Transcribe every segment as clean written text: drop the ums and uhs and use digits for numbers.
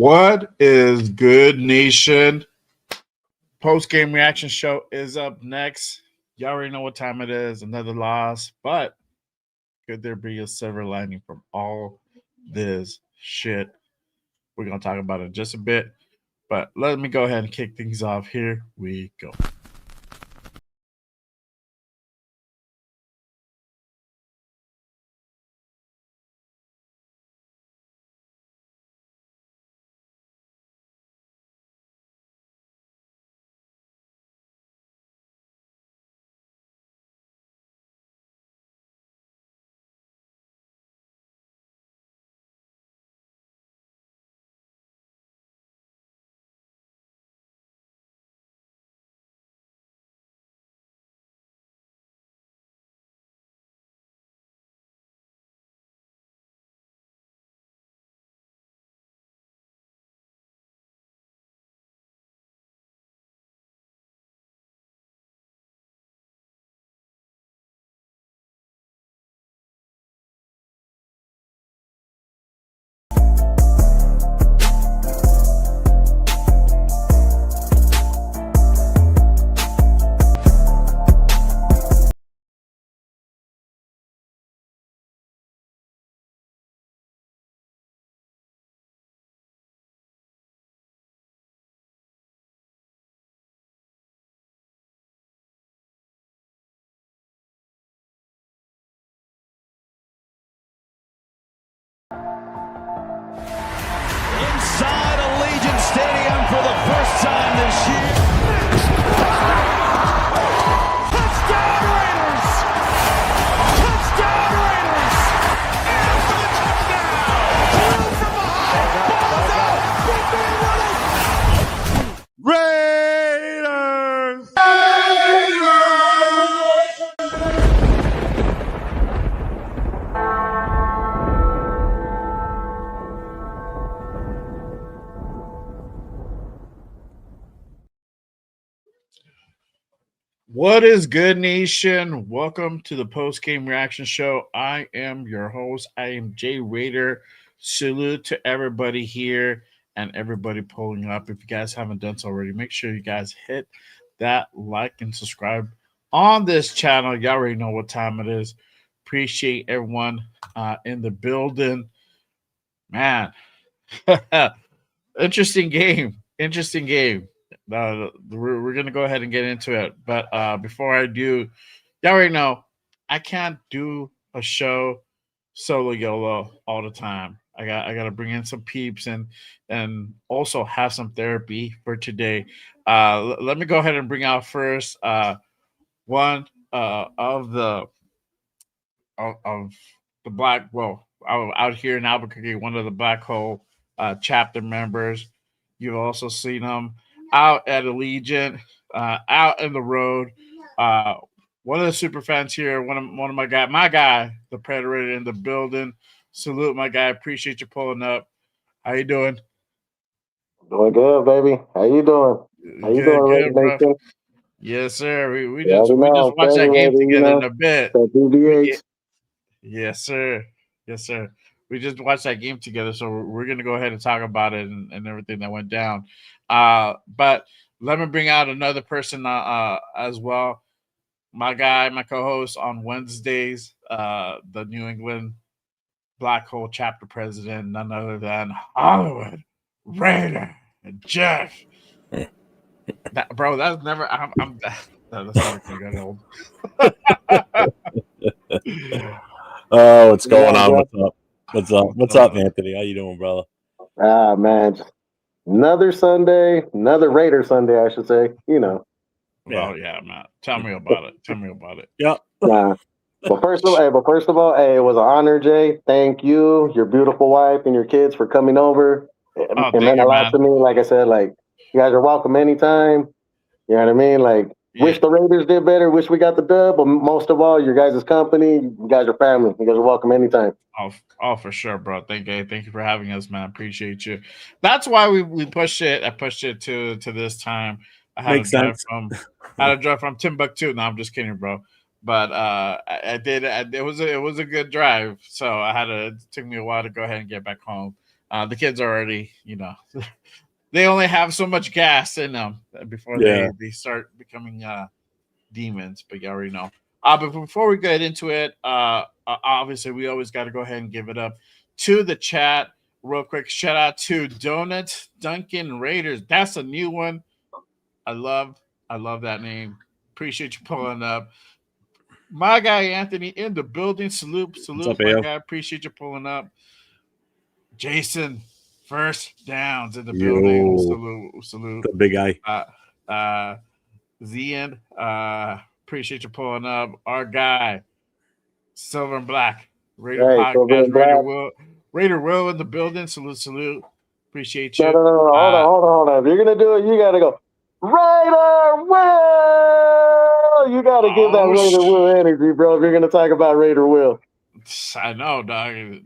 What is good, nation? Post game reaction show is up next. Y'all already know what time it is. Another loss, but could there be a silver lining from all this shit? We're gonna talk about it in just a bit, but let me go ahead and kick things off. Here we go. Inside Allegiant Stadium for the first time this year. Touchdown Raiders! Touchdown Raiders! And for the touchdown! Two from behind! Ball's out! Raiders! What is good, nation? Welcome to the post game reaction show. I am your host. I am Jay Raider. Salute to everybody here and everybody pulling up. If you guys haven't done so already, make sure you guys hit that like and subscribe on this channel. Y'all already know what time it is. Appreciate everyone in the building. Man, interesting game. Interesting game. We're gonna go ahead and get into it, but before I do, y'all already know I can't do a show solo YOLO all the time. I got to bring in some peeps and also have some therapy for today. Let me go ahead and bring out first one of the black out here in Albuquerque, one of the Black Hole chapter members. You've also seen them out at Allegiant, out in the road. One of the super fans here, one of my guy, the Predator in the building. Salute, my guy. Appreciate you pulling up. How you doing? Doing good, baby. How you doing? How you doing, Good, bro. Nation? Yes, sir. We Yeah, just watched that game together in a bit. BBH. Yes, sir. Yes, sir. We just watched that game together, so we're gonna go ahead and talk about it and everything that went down. But let me bring out another person as well. My guy, my co-host on Wednesdays, the New England Black Hole chapter president, none other than Hollywood Raider Jeff. Bro, that's never. That's never gonna get old. Oh, what's going on? What's up? What's up, Anthony? How you doing, brother? Man, another Sunday, another Raider Sunday, I should say. You know. Well, yeah, man. Tell me about it. Yeah. But first of all, hey, it was an honor, Jay. Thank you, your beautiful wife, and your kids for coming over. It meant a lot to me. Like I said, like you guys are welcome anytime. You know what I mean? Like, wish the Raiders did better. Wish we got the dub. But most of all, your guys' company. You guys are family. You guys are welcome anytime. Oh, for sure, bro. Thank you for having us, man. Appreciate you. That's why we pushed it. I pushed it to this time. I had to drive from Timbuktu. No, I'm just kidding, bro. But I did. It was a good drive. So it took me a while to go ahead and get back home. The kids are already, they only have so much gas in them before they start becoming demons. But you already know. But before we get into it, obviously we always got to go ahead and give it up to the chat real quick. Shout out to Donuts Dunkin' Raiders. That's a new one. I love that name. Appreciate you pulling up. My guy Anthony in the building. Salute, up, my AO? guy. Appreciate you pulling up. Jason, first downs in the building. Salute. The big guy. Zian, appreciate you pulling up. Our guy, Silver and Black, Raider Podcast, Raider Will in the building. Salute. Appreciate you. No. Hold on. If you're gonna do it, you gotta go. Raider Will! You gotta give that Raider Will energy, bro. If you're gonna talk about Raider Will. I know, dog.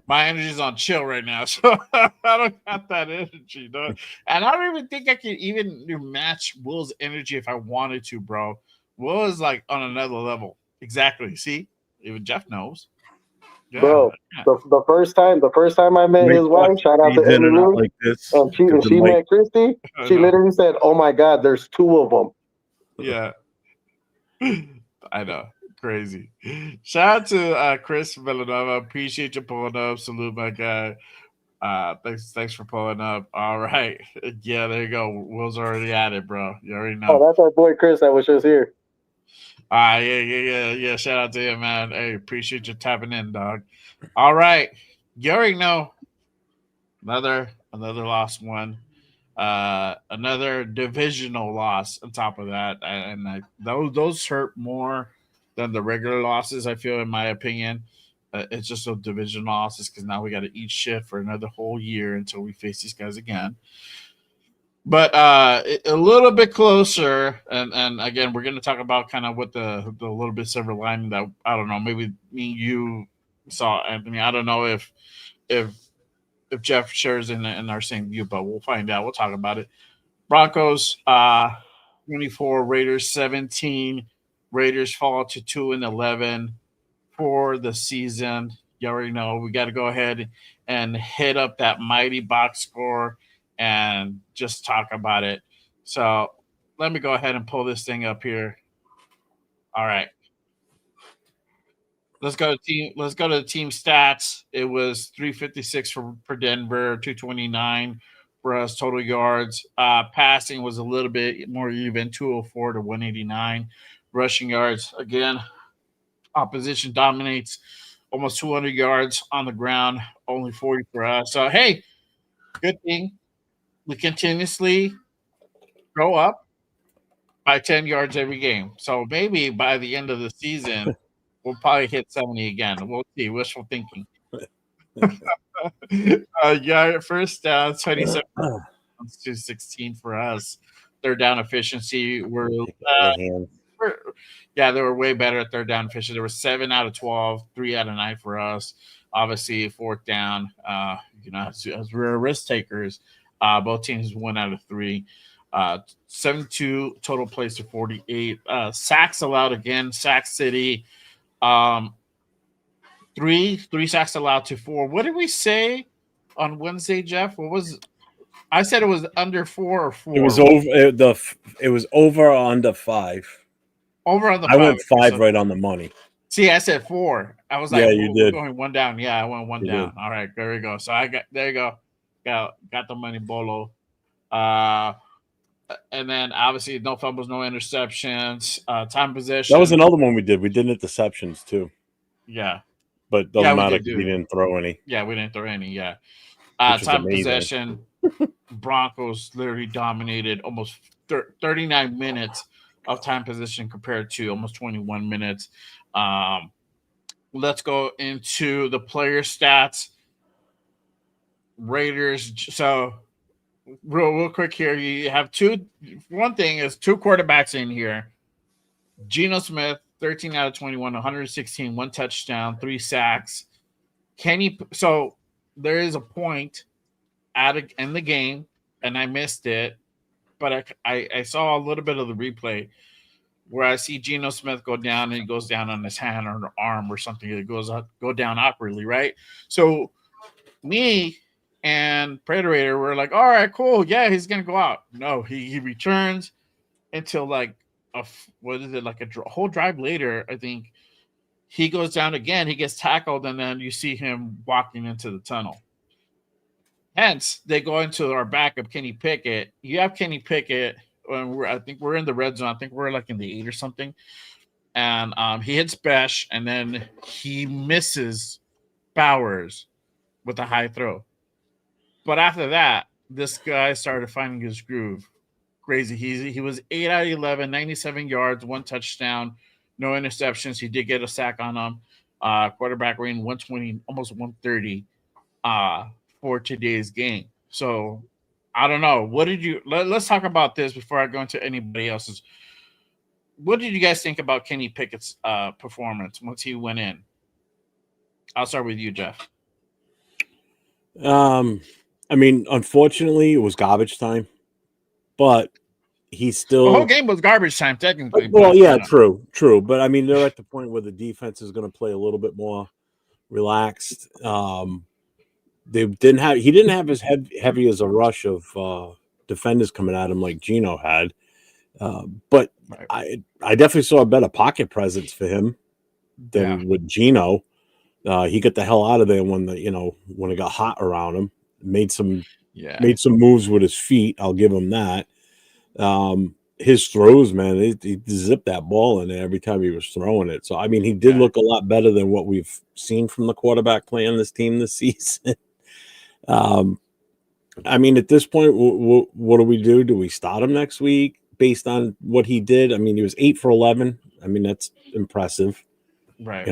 My energy's on chill right now, so I don't got that energy, dog. And I don't even think I can even match Will's energy if I wanted to, bro. Will is like on another level. Exactly. See, even Jeff knows. Yeah. Bro, the first time I met his wife, shout out to Emily Lou, like this, and she met Christy. She literally said, "Oh my God, there's two of them." Yeah, I know. Crazy. Shout out to Chris Villanova. Appreciate you pulling up. Salute, my guy. Thanks for pulling up. All right. Yeah, there you go. Will's already at it, bro. You already know. Oh, that's our boy Chris that was just here. Yeah. Shout out to him, man. Hey, appreciate you tapping in, dog. All right. You already know. Another lost one. Another divisional loss on top of that. And those hurt more than the regular losses, I feel, in my opinion. It's just a division losses because now we got to eat shit for another whole year until we face these guys again. But a little bit closer, and again, we're going to talk about kind of what the little bit silver lining that, I don't know, maybe me and you saw, Anthony. I don't know if Jeff shares in our same view, but we'll find out. We'll talk about it. Broncos 24, Raiders 17. Raiders fall to 2-11 for the season. You already know we got to go ahead and hit up that mighty box score and just talk about it. So let me go ahead and pull this thing up here. All right. Let's go to the team stats. It was 356 for Denver, 229 for us total yards. Passing was a little bit more even, 204 to 189. Rushing yards, again, opposition dominates, almost 200 yards on the ground, only 40 for us. So, hey, good thing we continuously go up by 10 yards every game. So maybe by the end of the season, we'll probably hit 70 again. We'll see. Wishful thinking. First down, 27 to 16 for us. Third down efficiency, they were way better at third down efficiency. There were 7 out of 12, 3 out of 9 for us. Obviously, fourth down, as we're risk takers, both teams 1 out of 3. 72 total plays to 48. Sacks allowed again. Sack City. 3 sacks allowed to 4. What did we say on Wednesday, Jeff? What was I said it was under 4 or 4. It was over it was over on the 5. Over on the 5. I went 5 right on the money. See, I said 4. I was like, yeah, you did. Going 1 down. Yeah, I went 1 down. Did. All right, there we go. So there you go. Got the money, Bolo. And then obviously no fumbles, no interceptions, time possession. That was another one we did. We did interceptions too. Yeah. But doesn't matter because we didn't throw any. Yeah, we didn't throw any, yeah. Time possession, Broncos literally dominated almost 39 minutes of time possession compared to almost 21 minutes. Let's go into the player stats. Raiders. So real quick here, you have one thing is 2 quarterbacks in here. Geno Smith, 13 out of 21, 116, 1 touchdown, 3 sacks. So there is a point in the game, and I missed it, but I saw a little bit of the replay where I see Geno Smith go down, and he goes down on his hand or arm or something. It go down awkwardly, right? So Me and Predator were like, all right, cool. Yeah, he's going to go out. No, he returns until like what is it, like a whole drive later, I think. He goes down again. He gets tackled, and then you see him walking into the tunnel. Hence, they go into our backup, Kenny Pickett. You have Kenny Pickett, and I think we're in the red zone. I think we're like in the 8 or something. And he hits Besh, and then he misses Bowers with a high throw. But after that, this guy started finding his groove. Crazy. He was 8 out of 11, 97 yards, 1 touchdown, no interceptions. He did get a sack on him. Quarterback rating 120, almost 130 for today's game. So I don't know. What did you let's talk about this before I go into anybody else's. What did you guys think about Kenny Pickett's performance once he went in? I'll start with you, Jeff. I mean, unfortunately, it was garbage time, but he's still the whole game was garbage time technically. Well, yeah, true. But I mean, they're at the point where the defense is going to play a little bit more relaxed. He didn't have as heavy as a rush of defenders coming at him like Gino had. But right. I definitely saw a better pocket presence for him than with Gino. He got the hell out of there when it got hot around him. Made some moves with his feet. I'll give him that. His throws, man, he zipped that ball in there every time he was throwing it. So I mean, he did look a lot better than what we've seen from the quarterback playing this team this season. I mean, at this point, what do we do? Do we start him next week based on what he did? I mean, he was 8 for 11. I mean, that's impressive, right?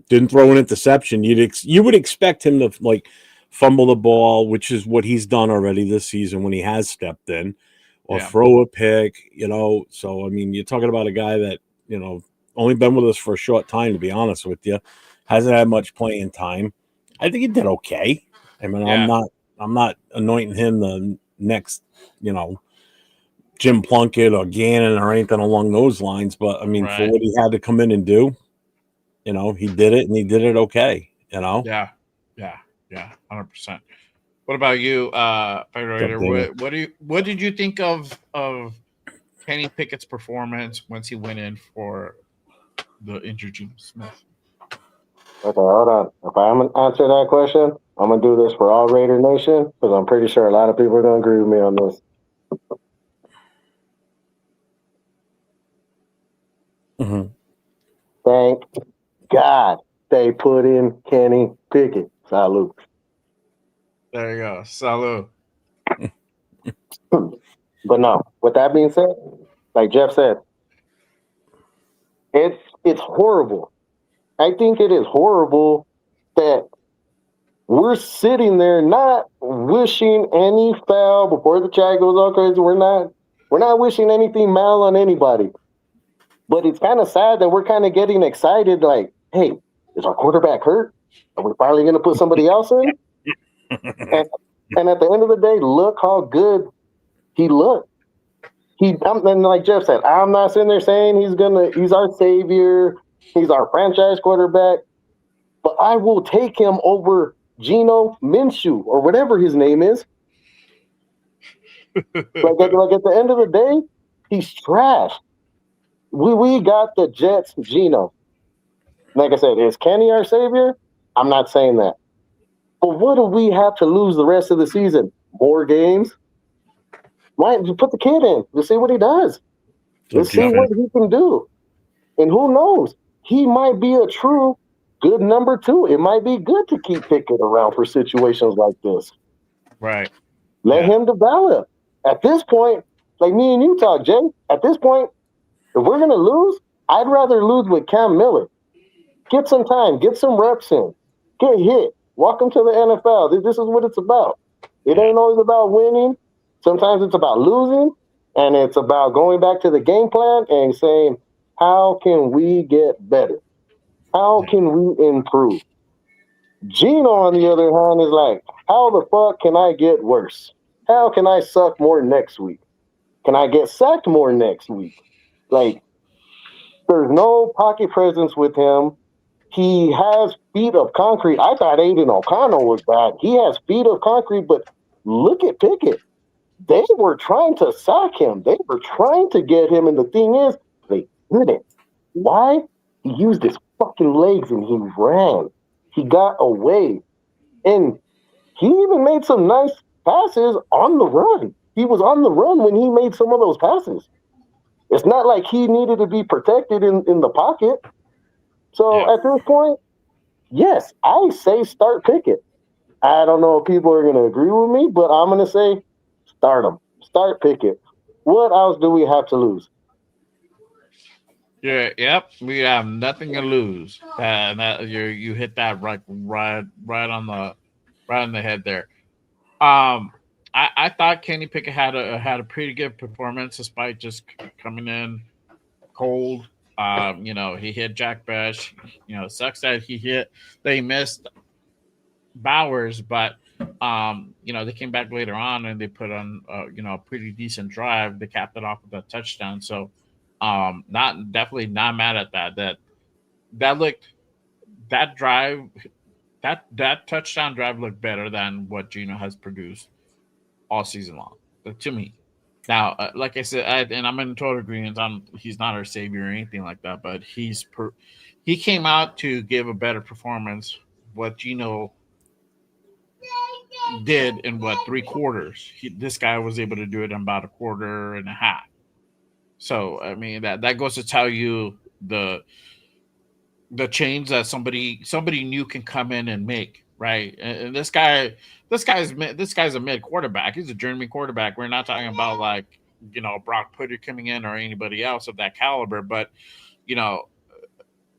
Didn't throw an interception. You would expect him to like fumble the ball, which is what he's done already this season when he has stepped in, or throw a pick. So I mean, you're talking about a guy that only been with us for a short time, to be honest with you, hasn't had much playing time. I think he did okay. I mean, I'm not anointing him the next, Jim Plunkett or Gannon or anything along those lines. But I mean, for what he had to come in and do, he did it and he did it okay. Yeah, 100%. What about you, Federator? What did you think of Kenny Pickett's performance once he went in for the injured Geno Smith? Okay, hold on. If I'm going to answer that question, I'm going to do this for all Raider Nation because I'm pretty sure a lot of people are going to agree with me on this. Mm-hmm. Thank God they put in Kenny Pickett. Salute. There you go. Salute. But no, with that being said, like Jeff said, it's horrible. I think it is horrible that we're sitting there not wishing any foul before the chat goes all crazy. We're not wishing anything mal on anybody. But it's kind of sad that we're kind of getting excited like, hey, is our quarterback hurt? Are we finally going to put somebody else in? and at the end of the day, look how good he looked. And like Jeff said, I'm not sitting there saying he's our savior, he's our franchise quarterback, but I will take him over Geno Minshew or whatever his name is. like at the end of the day, he's trash. We got the Jets Geno. Like I said, is Kenny our savior? I'm not saying that. But what do we have to lose the rest of the season? More games? Why don't you put the kid in? Let's see what he does. Let's see what he can do. And who knows? He might be a true good number 2. It might be good to keep Pickett around for situations like this. Right. Let him develop. At this point, like me and you talk, Jay, at this point, if we're going to lose, I'd rather lose with Cam Miller. Get some time. Get some reps in. Get hit. Welcome to the NFL. This is what it's about. It ain't always about winning. Sometimes it's about losing, and it's about going back to the game plan and saying, how can we get better? How can we improve? Gino, on the other hand, is like, how the fuck can I get worse? How can I suck more next week? Can I get sacked more next week? Like, there's no pocket presence with him. He has feet of concrete. I thought Aiden O'Connell was bad. He has feet of concrete, but look at Pickett. They were trying to sack him. They were trying to get him, and the thing is, they didn't. Why? He used his fucking legs and he ran. He got away. And he even made some nice passes on the run. He was on the run when he made some of those passes. It's not like he needed to be protected in the pocket. So at this point, yes, I say start Pickett. I don't know if people are going to agree with me, but I'm going to say start him. Start Pickett. What else do we have to lose? Yeah, yep. We have nothing to lose. That you hit that right on the head there. I thought Kenny Pickett had a pretty good performance despite just coming in cold. He hit Jack Bash. It sucks that they missed Bowers, but they came back later on and they put on a pretty decent drive. They capped it off with a touchdown. So not definitely not mad at that. That looked that drive that touchdown drive looked better than what Gino has produced all season long, to me. Now, like I said, and I'm in total agreement. He's not our savior or anything like that, but he came out to give a better performance. What Gino did in what 3 quarters, this guy was able to do it in about a quarter and a half. So I mean that goes to tell you the change that somebody new can come in and make, right? And this guy's a mid quarterback. He's a journeyman quarterback. We're not talking about like Brock Purdy coming in or anybody else of that caliber, but you know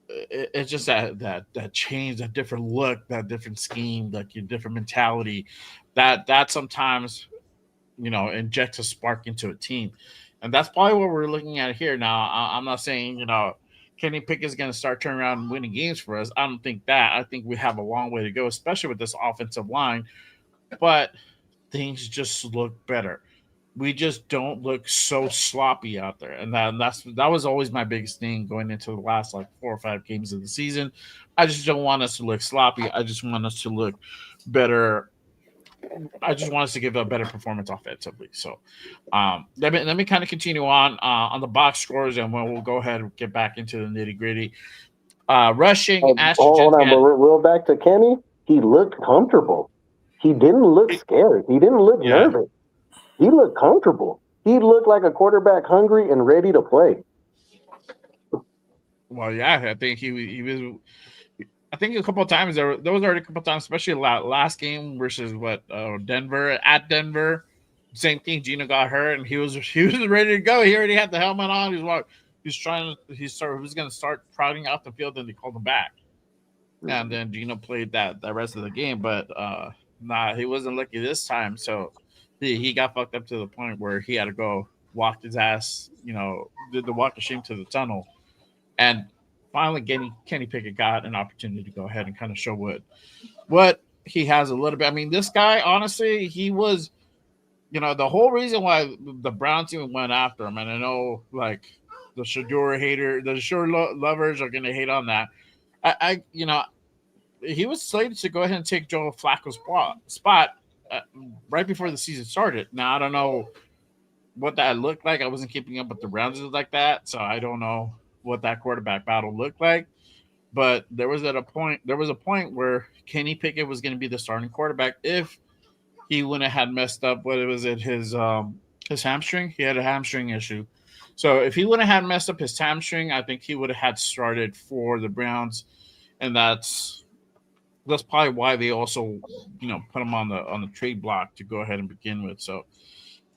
it's just that change, that different look, that different scheme, like your different mentality, that sometimes injects a spark into a team, and that's probably what we're looking at here. Now, I'm not saying Kenny Pickett is going to start turning around and winning games for us. I don't think that. I think we have a long way to go, especially with this offensive line. But things just look better. We just don't look so sloppy out there, and that was always my biggest thing going into the last like 4 or 5 games of the season. I just don't want us to look sloppy. I just want us to look better. I just want us to give a better performance offensively. So, let me kind of continue on the box scores, and we'll go ahead and get back into the nitty gritty. Rushing, Ashton Hold on, Jenkins. but real back to Kenny, he looked comfortable. He didn't look scared. He didn't look nervous. He looked comfortable. He looked like a quarterback hungry and ready to play. Well, yeah, I think he was. I think a couple of times there was already a couple of times, especially last game versus Denver at Denver. Same thing. Gino got hurt and he was ready to go. He already had the helmet on. He was going to start trotting out the field, and they called him back. And then Gino played that rest of the game, but he wasn't lucky this time. So he got fucked up to the point where he had to go walk his ass, did the walk of shame to the tunnel, and finally Kenny Pickett got an opportunity to go ahead and kind of show what he has a little bit. I mean, this guy, honestly, he was, the whole reason why the Browns even went after him. And I know, like, the Shador lovers are going to hate on that. He was slated to go ahead and take Joe Flacco's spot right before the season started. Now, I don't know what that looked like. I wasn't keeping up with the Browns like that, so I don't know what that quarterback battle looked like. But there was a point where Kenny Pickett was going to be the starting quarterback if he wouldn't have had messed up. What was it? His hamstring. He had a hamstring issue. So if he wouldn't have messed up his hamstring, I think he would have had started for the Browns, and that's probably why they also put him on the trade block to go ahead and begin with. So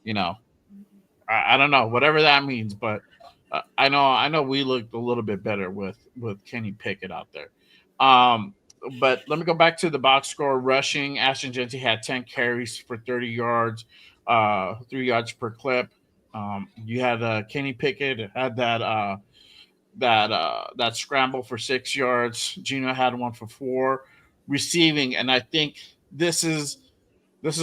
I don't know, whatever that means, but I know we looked a little bit better with Kenny Pickett out there. But let me go back to the box score. Rushing, Ashton Jeanty had 10 carries for 30 yards, 3 yards per clip. You had Kenny Pickett had that scramble for 6 yards. Gino had one for 4 receiving, and I think this is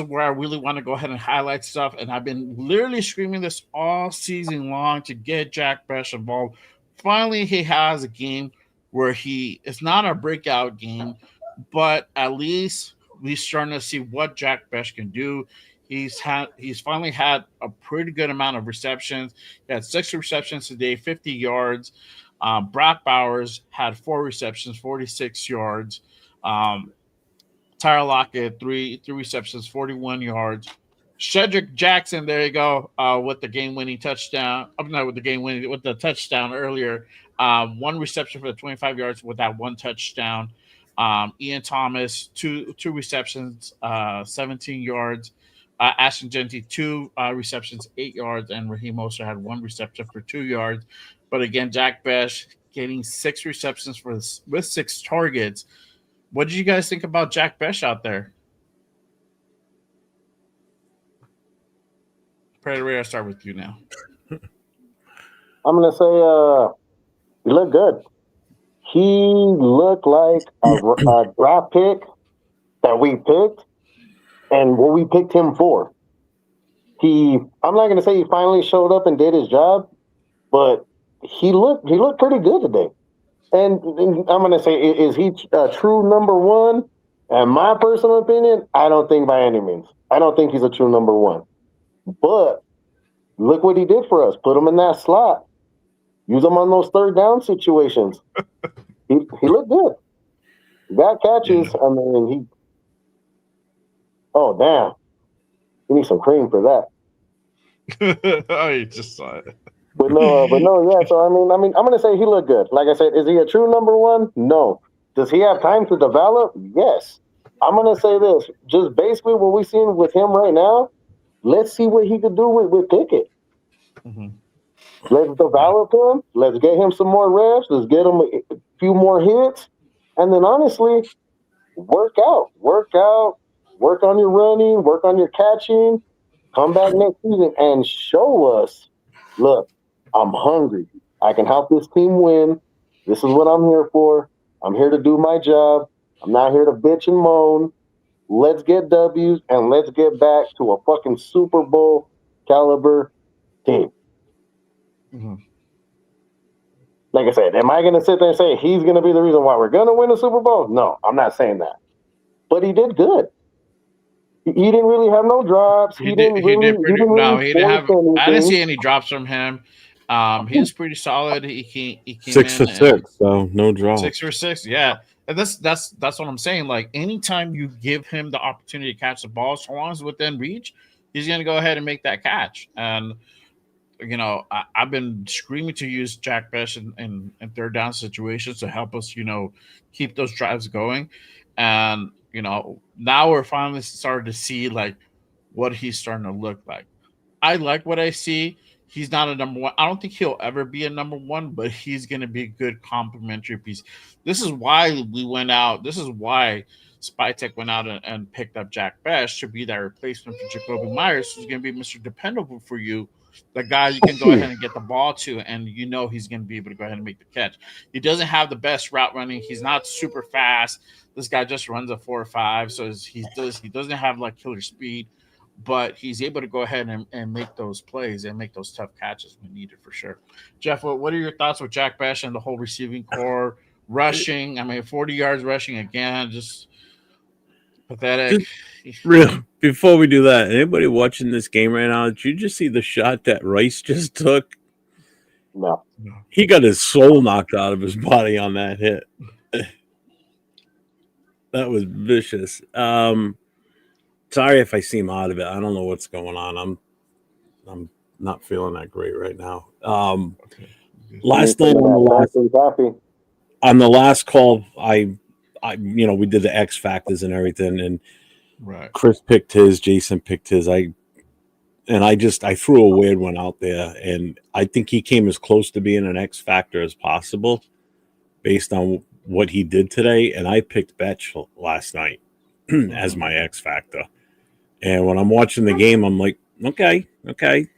where I really want to go ahead and highlight stuff. And I've been literally screaming this all season long to get Jack Bash involved. Finally, he has a game where it's not a breakout game, but at least we're starting to see what Jack Bech can do. He's finally had a pretty good amount of receptions. He had 6 receptions today, 50 yards. Brock Bowers had 4 receptions, 46 yards. Um, Tyler Lockett, three receptions, 41 yards. Shedrick Jackson, there you go, with the game-winning touchdown. I'm not with the game-winning, with the touchdown earlier. 1 reception for the 25 yards with that 1 touchdown. Ian Thomas, two receptions, 17 yards. Ashton Genty, 2 receptions, 8 yards, and Raheem Mostert had 1 reception for 2 yards. But again, Jack Bech getting 6 receptions with 6 targets. What did you guys think about Jack Bech out there? Predator, I'll start with you now. I'm gonna say, he looked good. He looked like a draft pick that we picked, and what we picked him for. I'm not gonna say he finally showed up and did his job, but he looked pretty good today. And I'm gonna say, is he a true number one? In my personal opinion, I don't think by any means. I don't think he's a true number one. But look what he did for us. Put him in that slot. Use him on those third down situations. He looked good. He got catches. Yeah. I mean, oh, damn. You need some cream for that. Oh, you just saw it. But no, yeah. So I mean, I'm gonna say he looked good. Like I said, is he a true number one? No. Does he have time to develop? Yes. I'm gonna say this. Just basically what we're seeing with him right now. Let's see what he could do with Pickett. Mm-hmm. Let's develop him. Let's get him some more reps. Let's get him a few more hits, and then honestly, work out. Work on your running. Work on your catching. Come back next season and show us. Look, I'm hungry. I can help this team win. This is what I'm here for. I'm here to do my job. I'm not here to bitch and moan. Let's get W's and let's get back to a fucking Super Bowl caliber team. Mm-hmm. Like I said, am I going to sit there and say he's going to be the reason why we're going to win the Super Bowl? No, I'm not saying that. But he did good. He didn't really have no drops. I didn't see any drops from him. He was pretty solid. He came 6 for 6, so no drops. 6 for 6, yeah. And that's what I'm saying. Like, anytime you give him the opportunity to catch the ball, so long as it's within reach, he's going to go ahead and make that catch. And you know, I've been screaming to use Jack Bech in third down situations to help us, keep those drives going. And now we're finally starting to see like what he's starting to look like. I like what I see. He's not a number one. I don't think he'll ever be a number one, but he's going to be a good complementary piece. This is why we went out. This is why Spytech went out and picked up Jack Bech to be that replacement for Jacoby Myers, who's going to be Mr. Dependable for you. The guy you can go ahead and get the ball to, and he's going to be able to go ahead and make the catch. He doesn't have the best route running. He's not super fast. This guy just runs a 4.5, so he doesn't have like killer speed, but he's able to go ahead and make those plays and make those tough catches when needed for sure. Jeff, what are your thoughts with Jack Bech and the whole receiving core, rushing? I mean, 40 yards rushing again, just pathetic. Real. Before we do that, anybody watching this game right now, did you just see the shot that Rice just took? No. He got his soul knocked out of his body on that hit. That was vicious. Sorry if I seem out of it. I don't know what's going on. I'm not feeling that great right now. Last night on the last call, I we did the X factors and everything, and right. Chris picked his, Jason picked his. I threw a weird one out there, and I think he came as close to being an X factor as possible based on what he did today. And I picked Bech last night as my X factor. And when I'm watching the game, I'm like, okay.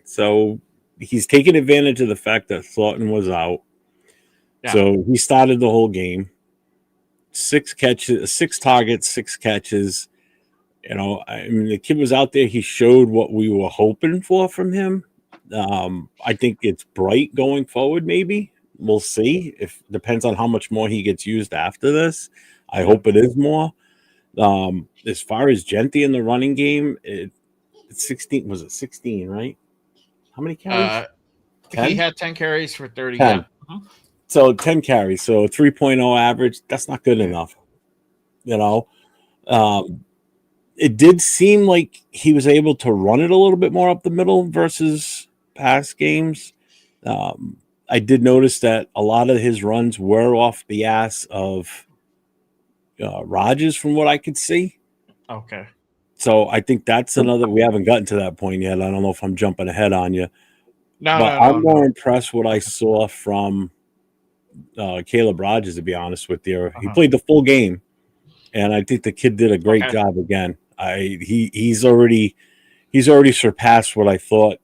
So he's taking advantage of the fact that Thornton was out. Yeah. So he started the whole game. 6 catches, 6 targets, 6 catches. I mean, the kid was out there. He showed what we were hoping for from him. I think it's bright going forward, maybe. We'll see. If depends on how much more he gets used after this. I hope it is more. As far as Genti in the running game, it's 16. Was it 16? Right? How many carries? He 10? had 10 carries for 30. 10. Yeah. Mhm. So 10 carries. So 3.0 average. That's not good enough. You know, it did seem like he was able to run it a little bit more up the middle versus past games. I did notice that a lot of his runs were off the ass of Rodgers, from what I could see. Okay. So I think that's another. We haven't gotten to that point yet. I don't know if I'm jumping ahead on you, but I'm more impressed what I saw from Caleb Rodgers. To be honest with you, he played the full game, and I think the kid did a great job again. He's already surpassed what I thought.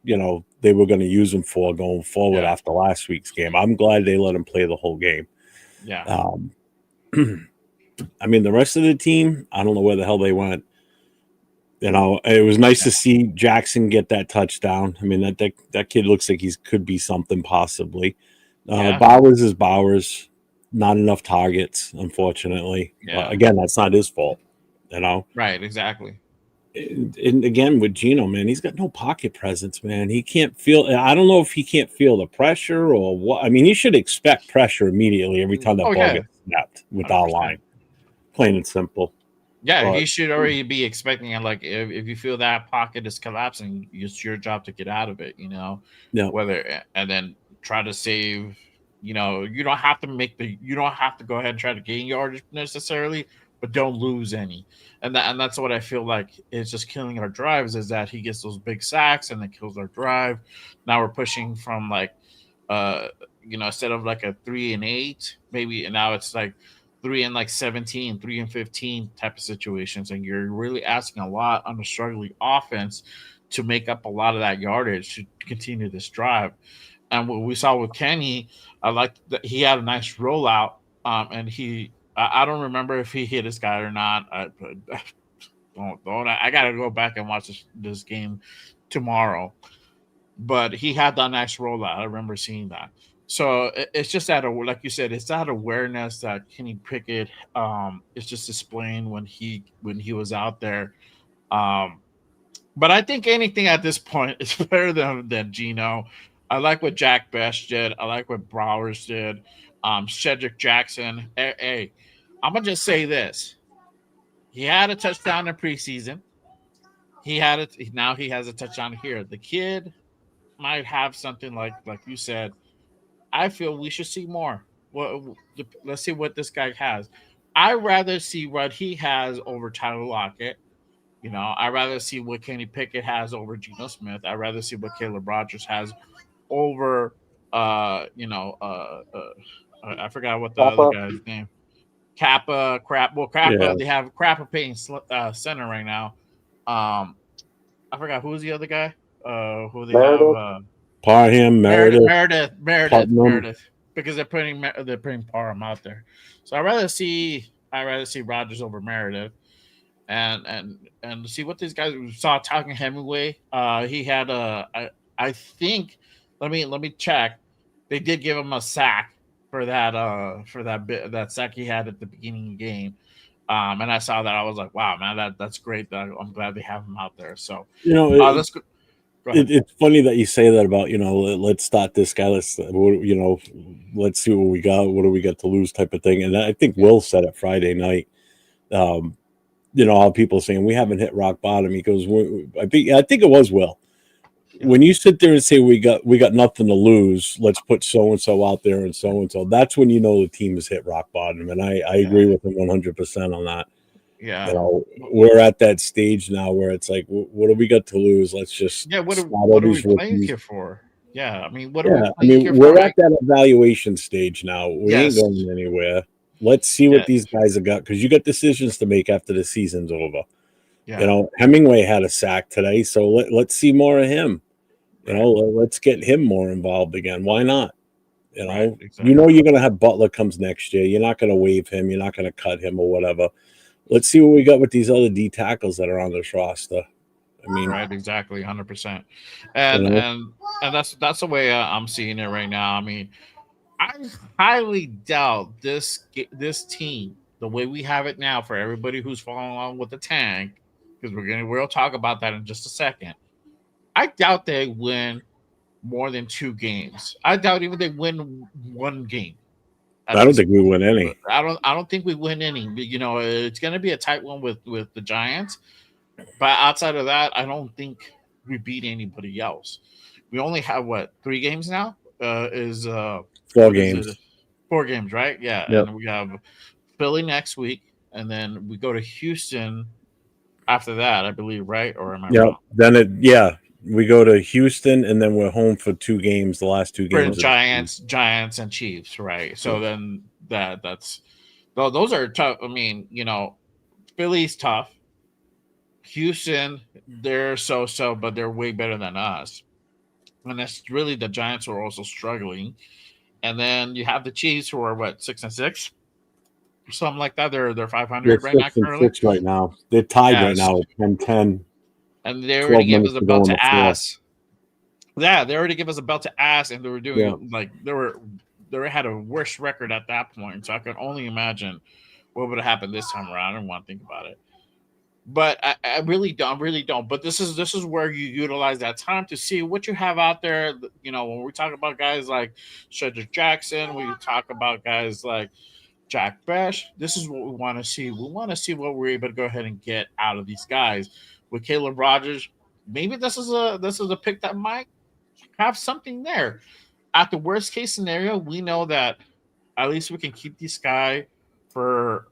They were going to use him for going forward after last week's game. I'm glad they let him play the whole game. Yeah. I mean, the rest of the team, I don't know where the hell they went. It was nice to see Jackson get that touchdown. I mean, that kid looks like he could be something possibly. Bowers is Bowers. Not enough targets, unfortunately. Again, that's not his fault. Right, exactly. And again, with Geno, man, he's got no pocket presence, man. He can't feel. I don't know if he can't feel the pressure or what. I mean, he should expect pressure immediately every time that ball gets snapped with our line. Plain and simple. Yeah, he should already be expecting it. Like, if you feel that pocket is collapsing, it's your job to get out of it. Yeah. And then try to save. You don't have to you don't have to go ahead and try to gain yardage necessarily, but don't lose any. And that's what I feel like is just killing our drives, is that he gets those big sacks and it kills our drive. Now we're pushing from instead of like a 3-8, maybe, and now it's like 3-17, 3-15 type of situations, and you're really asking a lot on the struggling offense to make up a lot of that yardage to continue this drive. And what we saw with Kenny, I like that he had a nice rollout, and I don't remember if he hit this guy or not. I got to go back and watch this game tomorrow. But he had that nice rollout. I remember seeing that. So it's just that, like you said, it's that awareness that Kenny Pickett is just displaying when he was out there. But I think anything at this point is better than Geno. I like what Jack Best did. I like what Browers did. Cedric Jackson. Hey, I'm gonna just say this: he had a touchdown in preseason. He had it. Now he has a touchdown here. The kid might have something like you said. I feel we should see more. Well, let's see what this guy has. I'd rather see what he has over Tyler Lockett. I'd rather see what Kenny Pickett has over Geno Smith. I'd rather see what Caleb Rogers has over, I forgot what the other guy's name. Kappa. Yeah. They have Kappa paying center right now. I forgot who's the other guy. Who they have? Parham, Meredith, because they're putting Parham out there. So I'd rather see Rogers over Meredith, and see what these guys. We saw talking Hemingway. He had I think. Let me check. They did give him a sack for that sack he had at the beginning of the game. And I saw that. I was like, wow, man, that's great. I'm glad they have him out there. So let's go. It's funny that you say that about, let's start this guy. Let's see what we got. What do we got to lose type of thing. And I think Will said it Friday night. How people saying we haven't hit rock bottom. He goes, I think it was Will. When you sit there and say we got nothing to lose, let's put so and so out there and so. That's when the team has hit rock bottom. And I agree with him 100% on that. Yeah, we're at that stage now where it's like, what do we got to lose? Let's just What are we playing here for? Yeah, I mean, what are we playing here for? We're at that evaluation stage now. We ain't going anywhere. Let's see what these guys have got, because you got decisions to make after the season's over. Yeah. Hemingway had a sack today, so let's see more of him. Let's get him more involved again. Why not? Exactly. You're going to have Butler comes next year. You're not going to waive him. You're not going to cut him or whatever. Let's see what we got with these other D tackles that are on this roster. I mean, right, exactly, 100%. And that's the way I'm seeing it right now. I mean, I highly doubt this team, the way we have it now, for everybody who's following along with the tank, because we'll talk about that in just a second. I doubt they win more than 2 games. I doubt even they win one game at I don't this think we point. win any. I don't think we win any. It's going to be a tight one with the Giants, but outside of that, I don't think we beat anybody else. We only have what 3 games now? Is Four what is it? games. 4 games, right? Yeah, Yep. and we have Philly next week, and then we go to Houston after that, I believe, right? Or am I Yep. wrong? Then we go to Houston and then we're home for 2 games. The last two For games. Giants and Chiefs, right? So then those are tough. I mean, Philly's tough. Houston, they're so, but they're way better than us. And that's really the Giants who are also struggling. And then you have the Chiefs who are what 6-6, something like that. They're They're 500 right now six and currently. six right now. They're tied right Yes, now at 10-10. and they already 12 gave us minutes a to go belt in the to fourth. ass. Yeah, they already gave us a belt to ass, and they were Yeah. doing like they had a worse record at that point. So I can only imagine what would have happened this time around. I don't want to think about it. But I really don't. But this is where you utilize that time to see what you have out there. When we talk about guys like Cedric Jackson, when you talk about guys like Jack Bash, this is what we want to see. We want to see what we're able to go ahead and get out of these guys. With Caleb Rogers, maybe this is a pick that might have something there. At the worst case scenario, we know that at least we can keep this guy for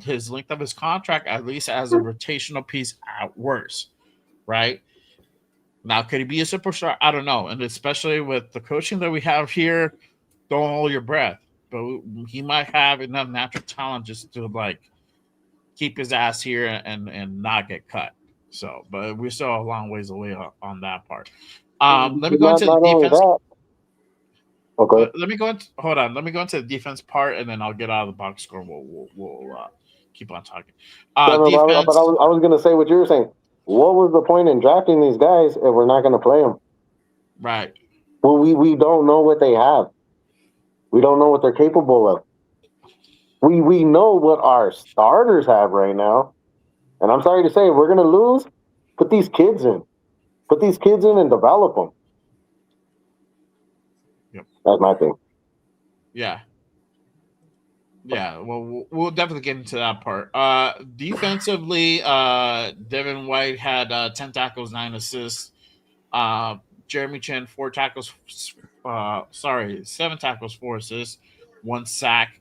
his length of his contract, at least as a rotational piece at worst, right? Now, could he be a superstar? I don't know, and especially with the coaching that we have here, don't hold your breath. But he might have enough natural talent just to like keep his ass here and not get cut. So, but we're still a long ways away on that part. Let me go Not into the not only defense. that. Okay. Let me go into hold on. Let me go into the defense part, and then I'll get out of the box score. We'll keep on talking. No, no, but Defense, I was gonna say what you were saying. What was the point in drafting these guys if we're not gonna play them? right? Well, we don't know what they have. We don't know what they're capable of. We know what our starters have right now, and I'm sorry to say, if we're gonna lose. Put these kids in. Put these kids in and develop them. Yep. That's my thing. Yeah. Yeah. Well, we'll definitely get into that part. Defensively, Devin White had 10 tackles, 9 assists. Uh, Jeremy Chin 4 tackles. Sorry, 7 tackles, 4 assists, 1 sack.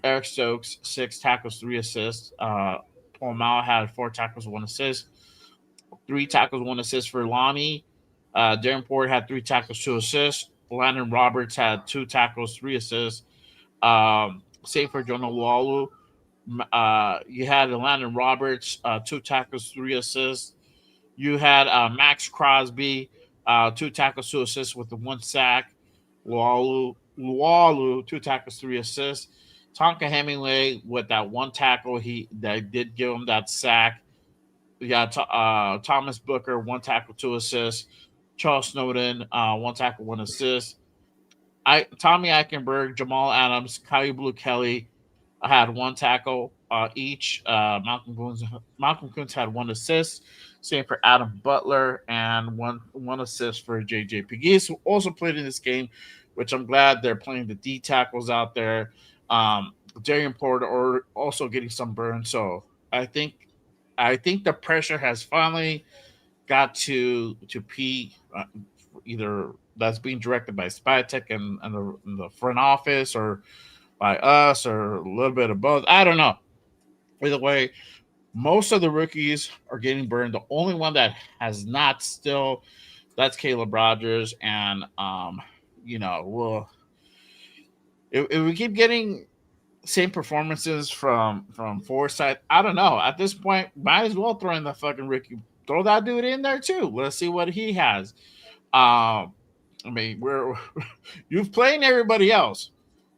Eric Stokes 6 tackles, 3 assists. Paul Mao had 4 tackles, 1 assist. 3 tackles, 1 assist for Lonnie. Darren Ford had 3 tackles, 2 assists. Landon Roberts had 2 tackles, 3 assists. Same for Jonah Walu. You had Landon Roberts, 2 tackles, 3 assists. You had Max Crosby, 2 tackles, 2 assists with the 1 sack. Walu, 2 tackles, 3 assists. Tonka Hemingway with that 1 tackle, he that did give him that sack. Yeah, Thomas Booker, 1 tackle, 2 assists. Charles Snowden, 1 tackle, 1 assist. Tommy Eichenberg, Jamal Adams, Kyle Blue Kelly had 1 tackle each. Malcolm Kuntz had 1 assist. Same for Adam Butler and one assist for JJ Pegues, who also played in this game, which I'm glad they're playing the D tackles out there. Darian Porter also getting some burn. So I think the pressure has finally got to P, either that's being directed by Spytech and the front office, or by us, or a little bit of both. I don't know. Either way, most of the rookies are getting burned. The only one that has not still, that's Caleb Rogers. And well, if we keep getting same performances from Forsyth, I don't know. At this point, might as well throw in the fucking rookie. Throw that dude in there too. Let's see what he has. I mean, we're you've playing everybody else.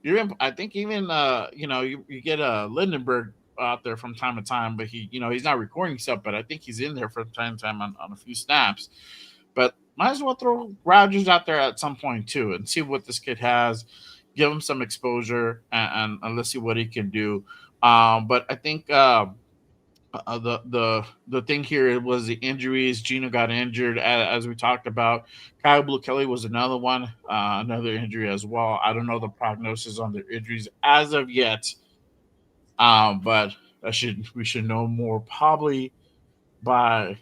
You're in, I think even you get a Lindenberg out there from time to time, but he's not recording stuff, but I think he's in there from time to time on a few snaps. But might as well throw Rogers out there at some point too and see what this kid has. give him some exposure, and let's see what he can do. But I think the thing here was the injuries. Gino got injured, as we talked about. Kyle Blue Kelly was another one, another injury as well. I don't know the prognosis on their injuries as of yet, but we should know more probably by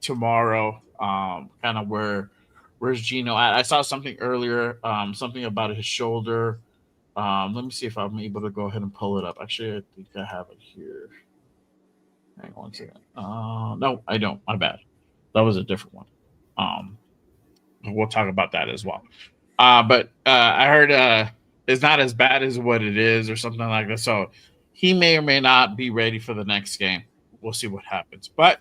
tomorrow. Kind of where's Gino at? I saw something earlier, something about his shoulder. Let me see if I'm able to go ahead and pull it up. Actually, I think I have it here. Hang on one second. No, I don't. My bad. That was a different one. Um, we'll talk about that as well. But I heard it's not as bad as what it is, or something like that. So he may or may not be ready for the next game. We'll see what happens. But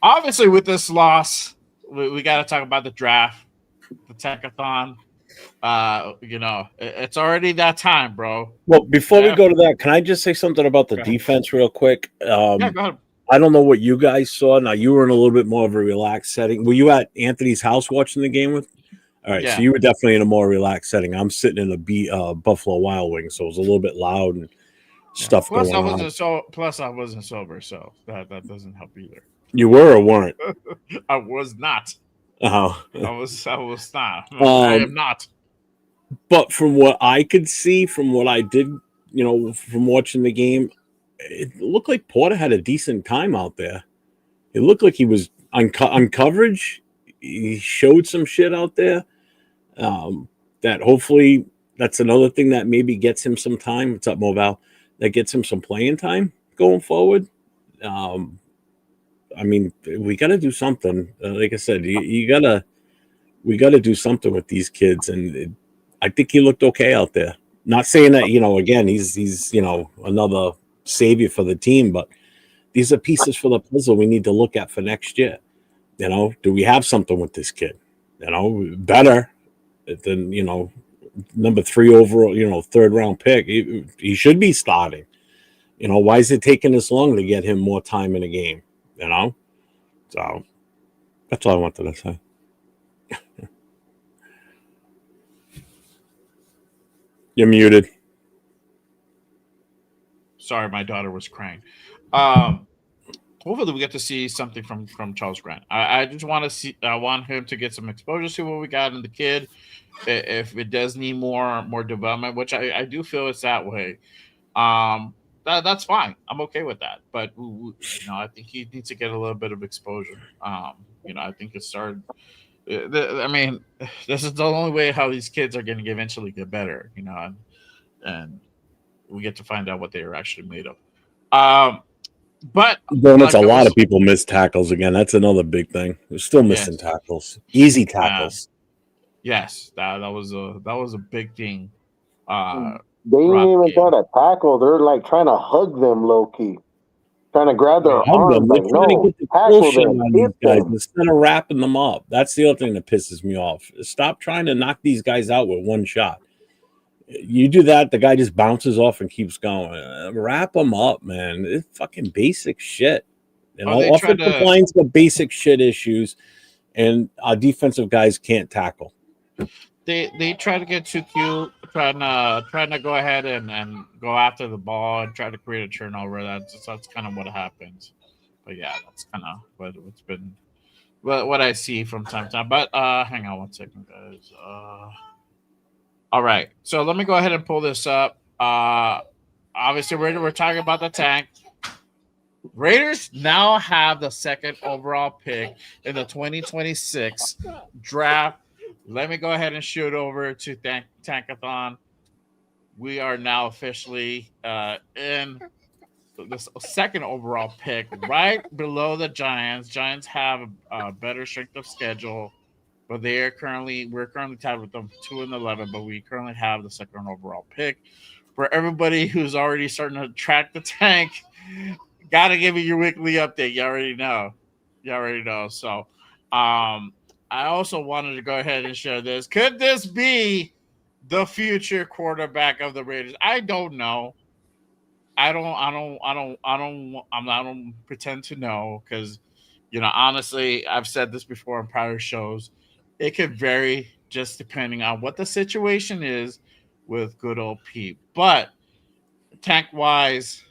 obviously, with this loss, we got to talk about the draft, the Techathon. It's already that time, bro. Well, before we go to that, can I just say something about the defense real quick? Yeah, go ahead. I don't know what you guys saw. Now, you were in a little bit more of a relaxed setting. Were you at Anthony's house watching the game with? All right, Yeah. so you were definitely in a more relaxed setting. I'm sitting in a Buffalo Wild Wings, so it was a little bit loud and stuff going on. Plus, I wasn't sober, so that doesn't help either. You were or weren't? I was not. Oh, I was not. I am not. But from what I could see, from what I did, from watching the game, it looked like Porter had a decent time out there. It looked like he was on coverage. He showed some shit out there. That hopefully that's another thing that maybe gets him some time. What's up, Moval? That gets him some playing time going forward. I mean, we got to do something. Like I said, we got to do something with these kids, and I think he looked okay out there. Not saying that, again, he's another savior for the team, but these are pieces for the puzzle we need to look at for next year. Do we have something with this kid? Better than, number 3 overall, third round pick. He should be starting. Why is it taking this long to get him more time in a game? So that's all I wanted to say. You're muted. Sorry, my daughter was crying. Hopefully we get to see something from Charles Grant. I just want to see. I want him to get some exposure, see what we got in the kid. If it does need more development, which I do feel it's that way, that's fine. I'm okay with that. But I think he needs to get a little bit of exposure. I think it started. I mean, this is the only way how these kids are going to eventually get better. And we get to find out what they are actually made of. But Donuts, a lot of people miss tackles again. That's another big thing. We're still missing tackles, easy tackles. Yes, that was a big thing. They didn't even try to tackle. They're like trying to hug them low key, trying to grab their arms. They're trying to get the tackle them on these guys instead of wrapping them up. That's the other thing that pisses me off. Stop trying to knock these guys out with one shot. You do that, the guy just bounces off and keeps going. Wrap them up, man. It's fucking basic shit. Offensive lines got basic shit issues, and our defensive guys can't tackle. They try to get too cute, trying to go ahead and go after the ball and try to create a turnover. That's kind of what happens. But yeah, that's kind of what's been what I see from time to time. But hang on one second, guys. All right, so let me go ahead and pull this up. Obviously, we're talking about the tank. Raiders now have the 2nd overall pick in the 2026 draft. Let me go ahead and shoot over to Tankathon. We are now officially in the 2nd overall pick, right below the Giants. Giants have a better strength of schedule. But we're currently tied with them 2-11, but we currently have the 2nd overall pick. For everybody who's already starting to track the tank, gotta give you your weekly update. You already know. So I also wanted to go ahead and share this. Could this be the future quarterback of the Raiders? I don't know. I don't pretend to know, because honestly, I've said this before in prior shows. It could vary just depending on what the situation is, with good old Pete. But tank wise,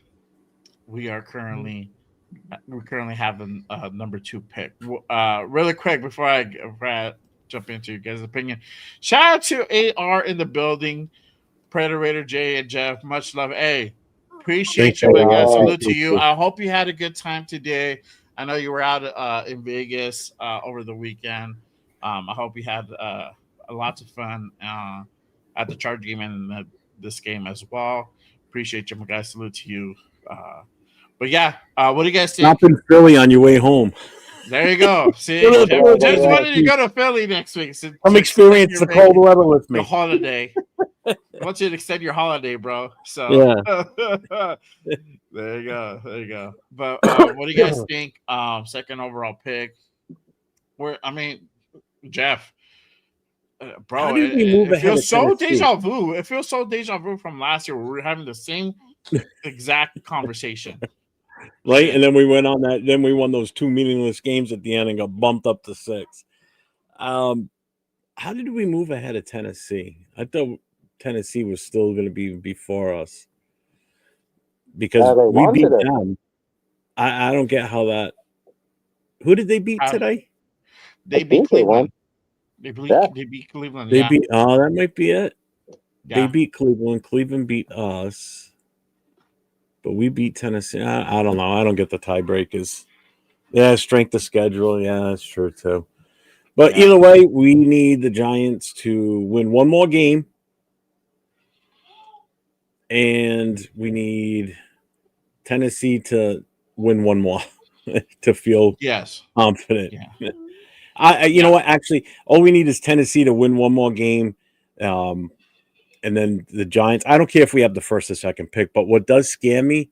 we are currently have the number 2 pick. Really quick before I jump into your guys' opinion, shout out to AR in the building, Predator Jay and Jeff. Much love. Hey, appreciate Thanks, you, my guys. AR. Salute to you. I hope you had a good time today. I know you were out in Vegas over the weekend. I hope you had lots of fun at the Charge game and this game as well. Appreciate you, my guys. Salute to you. But yeah, what do you guys think? Stop in Philly on your way home. There you go. See, Little- Jeff, little- Jeff's little- wanted to go to Philly next week. Come experience the cold weather with Your me. holiday. I want you to extend your holiday, bro. So Yeah. there you go. There you go. But what do you guys think? Second overall pick. Jeff, bro, How did we move it ahead feels of so Tennessee? deja vu. It feels so deja vu from last year where we were having the same exact conversation. Right, Shit. and then we went on that. Then we won those 2 meaningless games at the end and got bumped up to 6. How did we move ahead of Tennessee? I thought Tennessee was still going to be before us because they we won beat today. them. I don't get how that. Who did they beat today? They I beat think they won. Cleveland. They beat, Yeah. they beat Cleveland. They Yeah. beat. Oh, that might be it. They Yeah. beat Cleveland. Cleveland beat us, but we beat Tennessee. I don't know. I don't get the tiebreakers. Yeah, strength of schedule. Yeah, that's true too. But Yeah. either way, we need the Giants to win one more game, and we need Tennessee to win one more to feel Yes. confident. Yeah. You know what? Actually, all we need is Tennessee to win one more game, and then the Giants. I don't care if we have the first or second pick, but what does scare me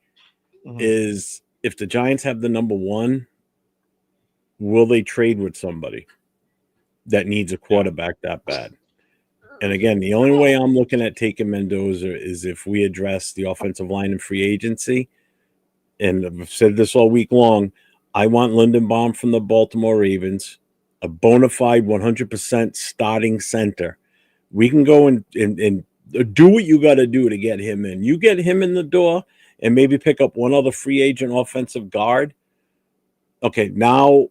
Mhm. is if the Giants have the number 1, will they trade with somebody that needs a quarterback that bad? And again, the only way I'm looking at taking Mendoza is if we address the offensive line and free agency. And I've said this all week long. I want Lindenbaum from the Baltimore Ravens, a bona fide 100% starting center. We can go and do what you got to do to get him in. You get him in the door and maybe pick up one other free agent offensive guard. Okay, now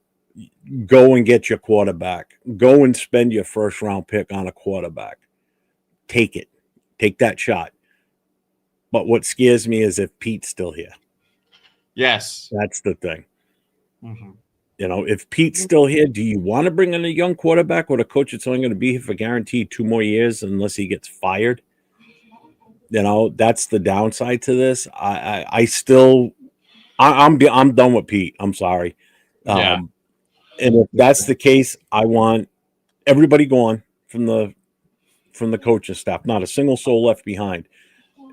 go and get your quarterback. Go and spend your first round pick on a quarterback. Take it. Take that shot. But what scares me is if Pete's still here. Yes. That's the thing. Mm-hmm. You know, if Pete's still here, do you want to bring in a young quarterback or a coach that's only going to be here for guaranteed 2 more years unless he gets fired? You know, that's the downside to this. I'm done with Pete. I'm sorry. Yeah. And if that's the case, I want everybody gone from the coaching staff. Not a single soul left behind.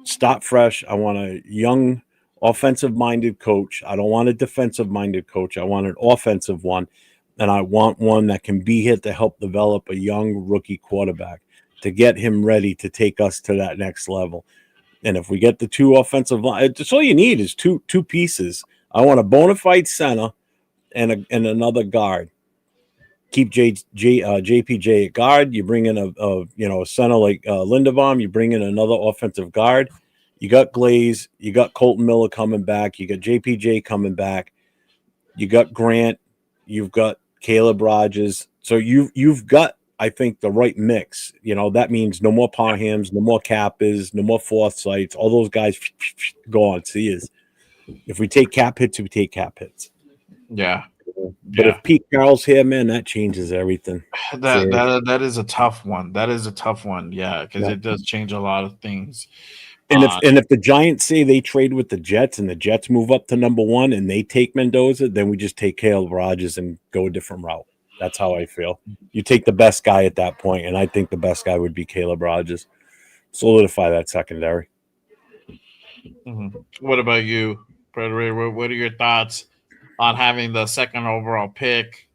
Start fresh. I want a young offensive-minded coach. I don't want a defensive-minded coach. I want an offensive one. And I want one that can be here to help develop a young rookie quarterback to get him ready to take us to that next level. And if we get the 2 offensive line, that's all you need is two pieces. I want a bona fide center and another guard. Keep JPJ at guard. You bring in a center like Linderbaum. You bring in another offensive guard. You got Glaze. You got Colton Miller coming back. You got JPJ coming back. You got Grant. You've got Caleb Rogers. So you've got, I think, the right mix. You know, that means no more Parhams, no more Kappas, no more Forsyths. All those guys gone. See is if we take cap hits, we take cap hits. Yeah. But if Pete Carroll's here, man, that changes everything. That is a tough one. That is a tough one. Yeah, because it does change a lot of things. And if the Giants say they trade with the Jets and the Jets move up to number 1 and they take Mendoza, then we just take Caleb Rogers and go a different route. That's how I feel. You take the best guy at that point, and I think the best guy would be Caleb Rogers. Solidify that secondary. Mm-hmm. What about you, Predator? What are your thoughts on having the second overall pick?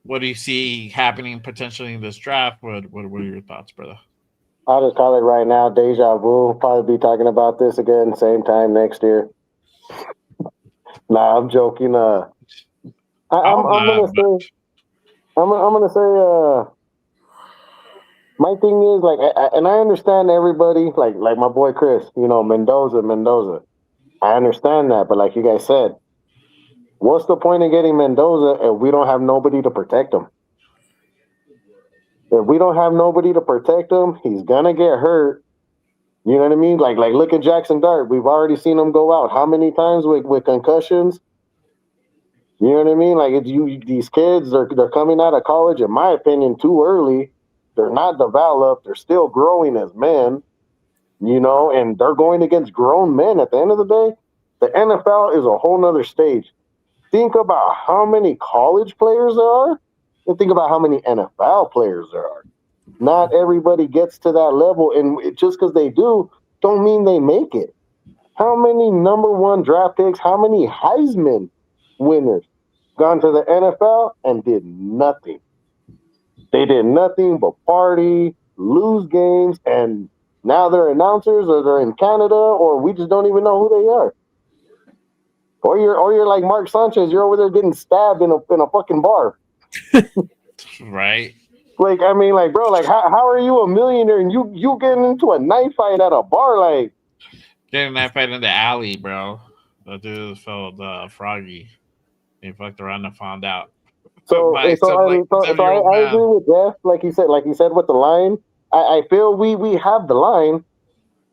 What do you see happening potentially in this draft? What are your thoughts, brother? I'll just call it right now, deja vu. Probably be talking about this again same time next year. Nah, I'm joking. I'm gonna say My thing is like, and I understand everybody, like my boy Chris, Mendoza. I understand that, but like you guys said, what's the point of getting Mendoza if we don't have nobody to protect him? If we don't have nobody to protect him, he's gonna get hurt. You know what I mean? Like look at Jackson Dart. We've already seen him go out how many times with concussions? You know what I mean? Like these kids, they're coming out of college, in my opinion, too early. They're not developed. They're still growing as men. And they're going against grown men. At the end of the day, the NFL is a whole nother stage. Think about how many college players there are, and think about how many NFL players there are. Not everybody gets to that level, and just because they do, don't mean they make it. How many number one draft picks, how many Heisman winners gone to the NFL and did nothing? They did nothing but party, lose games, and now they're announcers or they're in Canada or we just don't even know who they are. Or you're like Mark Sanchez, you're over there getting stabbed in a fucking bar. Right. Like, I mean, like, bro, like how are you a millionaire and you getting into a knife fight at a bar? Like, Getting that fight in the alley, bro. The dude felt froggy. He fucked around and found out. so By so some I like mean, so 7-year-old I agree man. with Jeff, like he said with the line. I feel we have the line,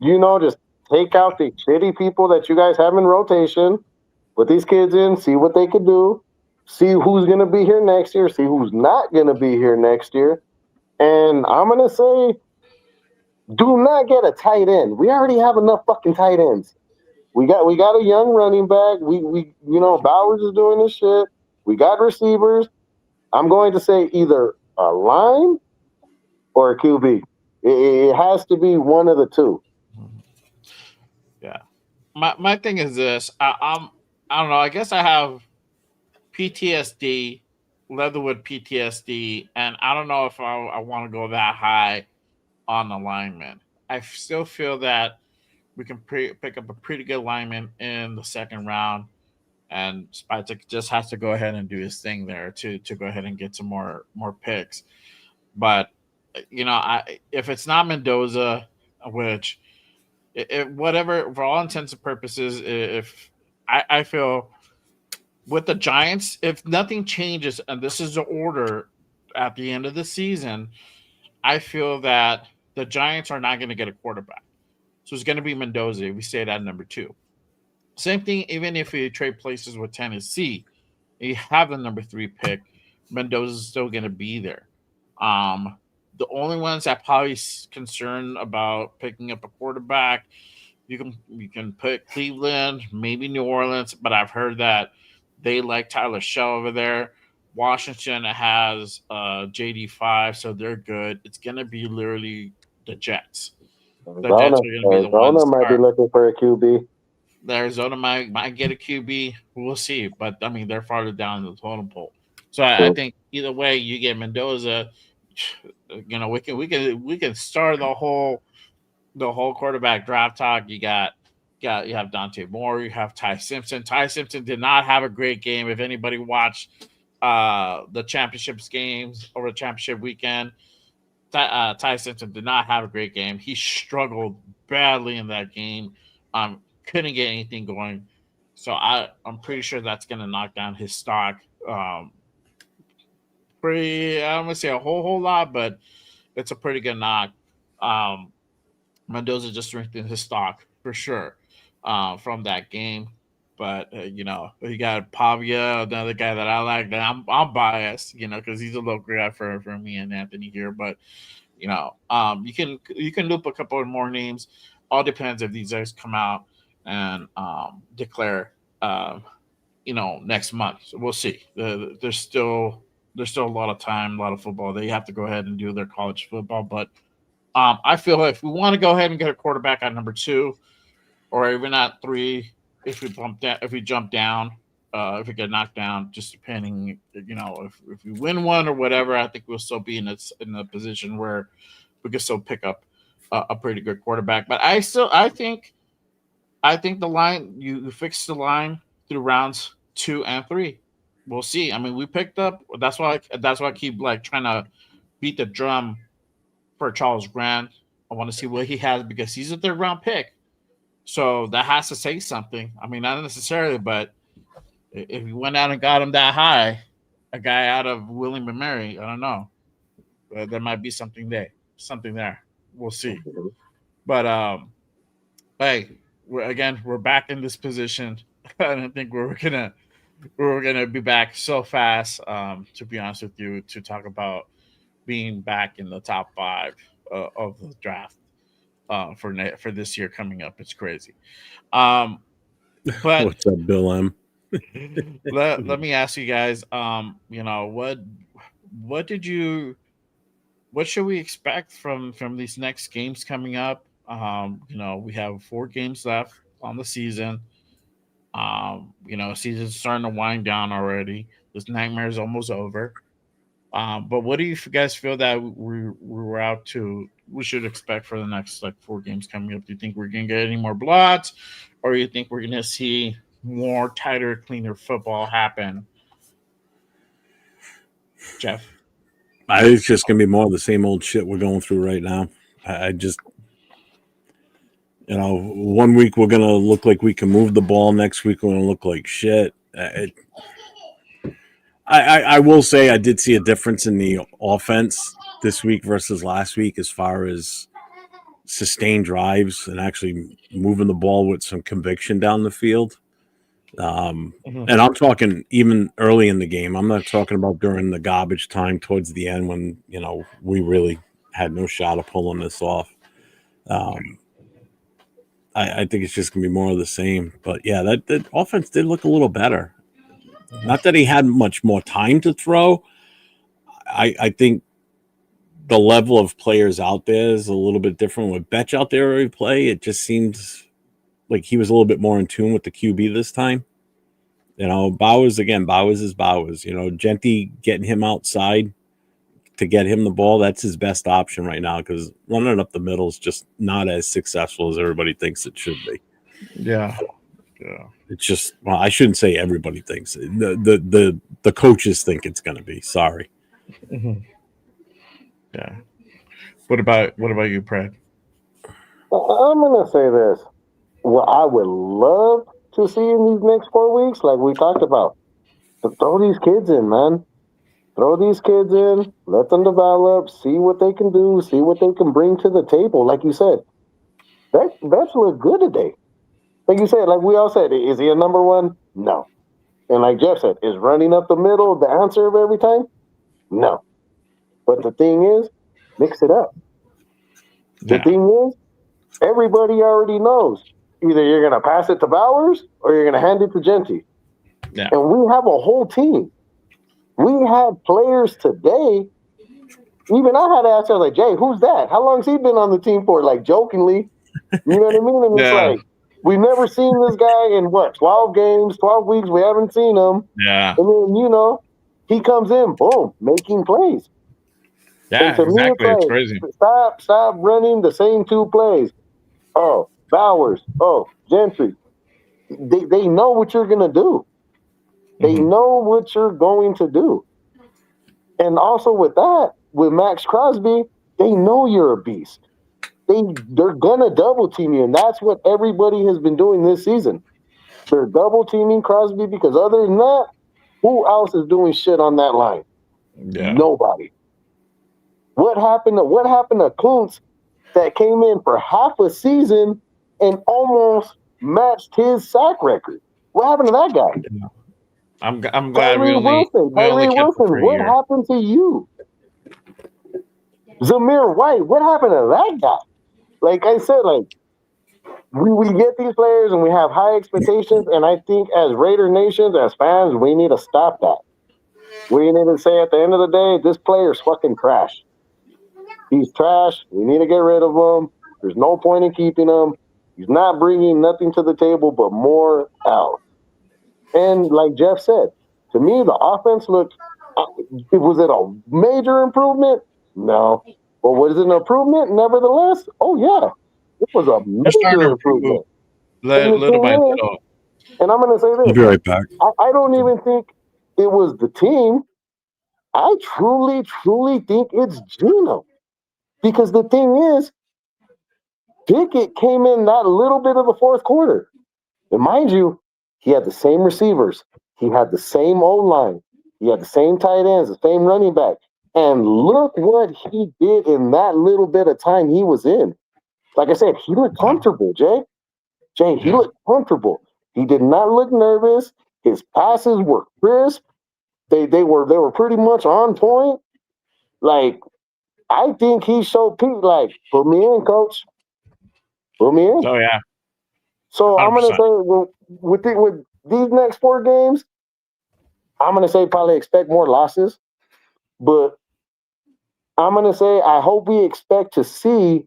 just take out the shitty people that you guys have in rotation, put these kids in, see what they could do, see who's gonna be here next year, see who's not gonna be here next year. And I'm gonna say, do not get a tight end. We already have enough fucking tight ends. We got a young running back. We Bowers is doing this shit. We got receivers. I'm going to say either a line or a QB. It has to be one of the two. Yeah. My thing is this. I don't know. I guess I have PTSD, Leatherwood PTSD, and I don't know if I want to go that high on the lineman. I still feel that we can pick up a pretty good lineman in the second round, and Spytek just has to go ahead and do his thing there to go ahead and get some more picks. But I if it's not Mendoza, which whatever for all intents and purposes, if I feel with the Giants, if nothing changes and this is the order at the end of the season, I feel that the Giants are not going to get a quarterback. So it's going to be Mendoza. We stayed at number two. Same thing, even if we trade places with Tennessee, you have the number three pick. Mendoza's still going to be there. Um, the only ones that probably concerned about picking up a quarterback, you can put Cleveland, maybe New Orleans, but I've heard that they like Tyler Shell over there. Washington has JD5, so they're good. It's gonna be literally the Jets. The Jets Arizona, are gonna be the Arizona ones. might be looking for a QB. The Arizona might get a QB. We'll see, but I mean they're farther down the totem pole. So I So, think either way, you get Mendoza. We can start the whole quarterback draft talk. You have Dante Moore. You have Ty Simpson. Ty Simpson did not have a great game. If anybody watched the championships games over the championship weekend, Ty Simpson did not have a great game. He struggled badly in that game. Couldn't get anything going. So I'm pretty sure that's going to knock down his stock. Pretty, I don't want to say a whole lot, but it's a pretty good knock. Um, Mendoza just strengthened his stock for sure from that game. But you got Pavia, another guy that I like. That I'm biased, because he's a local guy for me and Anthony here. But you can loop a couple of more names. All depends if these guys come out and declare, next month. So we'll see. There's still a lot of time, a lot of football. They have to go ahead and do their college football, but I feel if we want to go ahead and get a quarterback at number two, or even at three, if we jump down, if we get knocked down, just depending, if we win one or whatever, I think we'll still be in a position where we can still pick up a pretty good quarterback. But I think the line you fix the line through rounds 2 and 3. We'll see. I mean, we picked up. That's why I keep like trying to beat the drum for Charles Grant. I want to see what he has because he's a third round pick. So that has to say something. I mean, not necessarily, but if you went out and got him that high, a guy out of William and Mary, I don't know. There might be something there. Something there. We'll see. But hey, we're back in this position. I don't think we're gonna be back so fast. To be honest with you, to talk about being back in the top 5 of the draft for this year coming up. It's crazy. But What's up, Bill M? let me ask you guys. What did you what should we expect from these next games coming up? We have 4 games left on the season. Season's starting to wind down already. This nightmare is almost over. But what do you guys feel that we're out to? We should expect for the next 4 games coming up. Do you think we're gonna get any more blowouts, or do you think we're gonna see more tighter, cleaner football happen? Jeff, It's just gonna be more of the same old shit we're going through right now. I just, 1 week we're gonna look like we can move the ball. Next week we're gonna look like shit. I will say I did see a difference in the offense this week versus last week as far as sustained drives and actually moving the ball with some conviction down the field. And I'm talking even early in the game. I'm not talking about during the garbage time towards the end when, we really had no shot of pulling this off. I think it's just going to be more of the same. But, yeah, that offense did look a little better. Not that he had much more time to throw. I think the level of players out there is a little bit different. With Betch out there every play, it just seems like he was a little bit more in tune with the QB this time. Bowers is Bowers. Genty getting him outside to get him the ball, that's his best option right now because running it up the middle is just not as successful as everybody thinks it should be. Yeah. It's just, well, I shouldn't say everybody thinks it. The coaches think it's going to be. Sorry. Mm-hmm. Yeah. What about you, Brad? I'm gonna say this. What I would love to see in these next 4 weeks, like we talked about, to throw these kids in, man. Throw these kids in, let them develop, see what they can do, see what they can bring to the table. Like you said, Vetch looked good today. Like you said, like we all said, is he a number one? No. And like Jeff said, is running up the middle the answer of every time? No. But the thing is, mix it up. The thing is, everybody already knows. Either you're going to pass it to Bowers or you're going to hand it to Genty. Yeah. And we have a whole team. We had players today. Even I had to ask her, like, Jay, who's that? How long's he been on the team for? Like, jokingly. You know what I mean? And it's like, we've never seen this guy in, 12 games, 12 weeks. We haven't seen him. Yeah. And then, he comes in, boom, making plays. Yeah, exactly. It's crazy. Stop running the same 2 plays. Oh, Bowers. Oh, Gentry. They know what you're going to do. They know what you're going to do. And also with that, with Max Crosby, they know you're a beast. They're going to double team you, and that's what everybody has been doing this season. They're double teaming Crosby because other than that, who else is doing shit on that line? Yeah. Nobody. What happened to Kuntz that came in for half a season and almost matched his sack record? What happened to that guy? Yeah. I'm glad Tyree Wilson, what happened to you? Zamir White, what happened to that guy? Like I said, we get these players and we have high expectations, and I think as Raider Nations, as fans, we need to stop that. We need to say at the end of the day, this player's fucking trash. He's trash. We need to get rid of him. There's no point in keeping him. He's not bringing nothing to the table but more out. And like Jeff said, to me, the offense looked, was it a major improvement? No. But was it an improvement nevertheless? Oh, yeah. It was a major improvement. Little by little. And I'm going to say this. I'll be right back. I don't even think it was the team. I truly, truly think it's Geno. Because the thing is, Pickett came in that little bit of the fourth quarter. And mind you, he had the same receivers. He had the same O-line. He had the same tight ends, the same running back. And look what he did in that little bit of time he was in. Like I said, he looked comfortable, Jay. He looked comfortable. He did not look nervous. His passes were crisp. They were pretty much on point. Like, I think he showed Pete, like, put me in, coach. Put me in. Oh yeah. So I'm 100%. gonna say with these next 4 games, I'm gonna say probably expect more losses, but I'm gonna say I hope we expect to see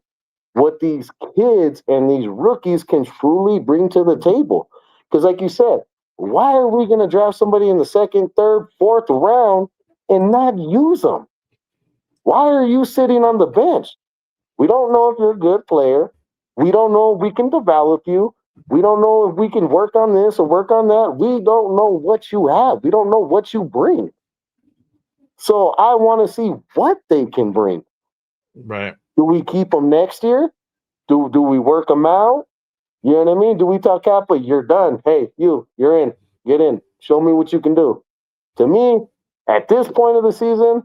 what these kids and these rookies can truly bring to the table. Because, like you said, why are we gonna draft somebody in the second, third, fourth round and not use them? Why are you sitting on the bench? We don't know if you're a good player. We don't know if we can develop you. We don't know if we can work on this or work on that. We don't know what you have. We don't know what you bring. So I want to see what they can bring. Right. Do we keep them next year? Do we work them out? You know what I mean? Do we tell Kappa, you're done. Hey, you're in. Get in. Show me what you can do. To me, at this point of the season,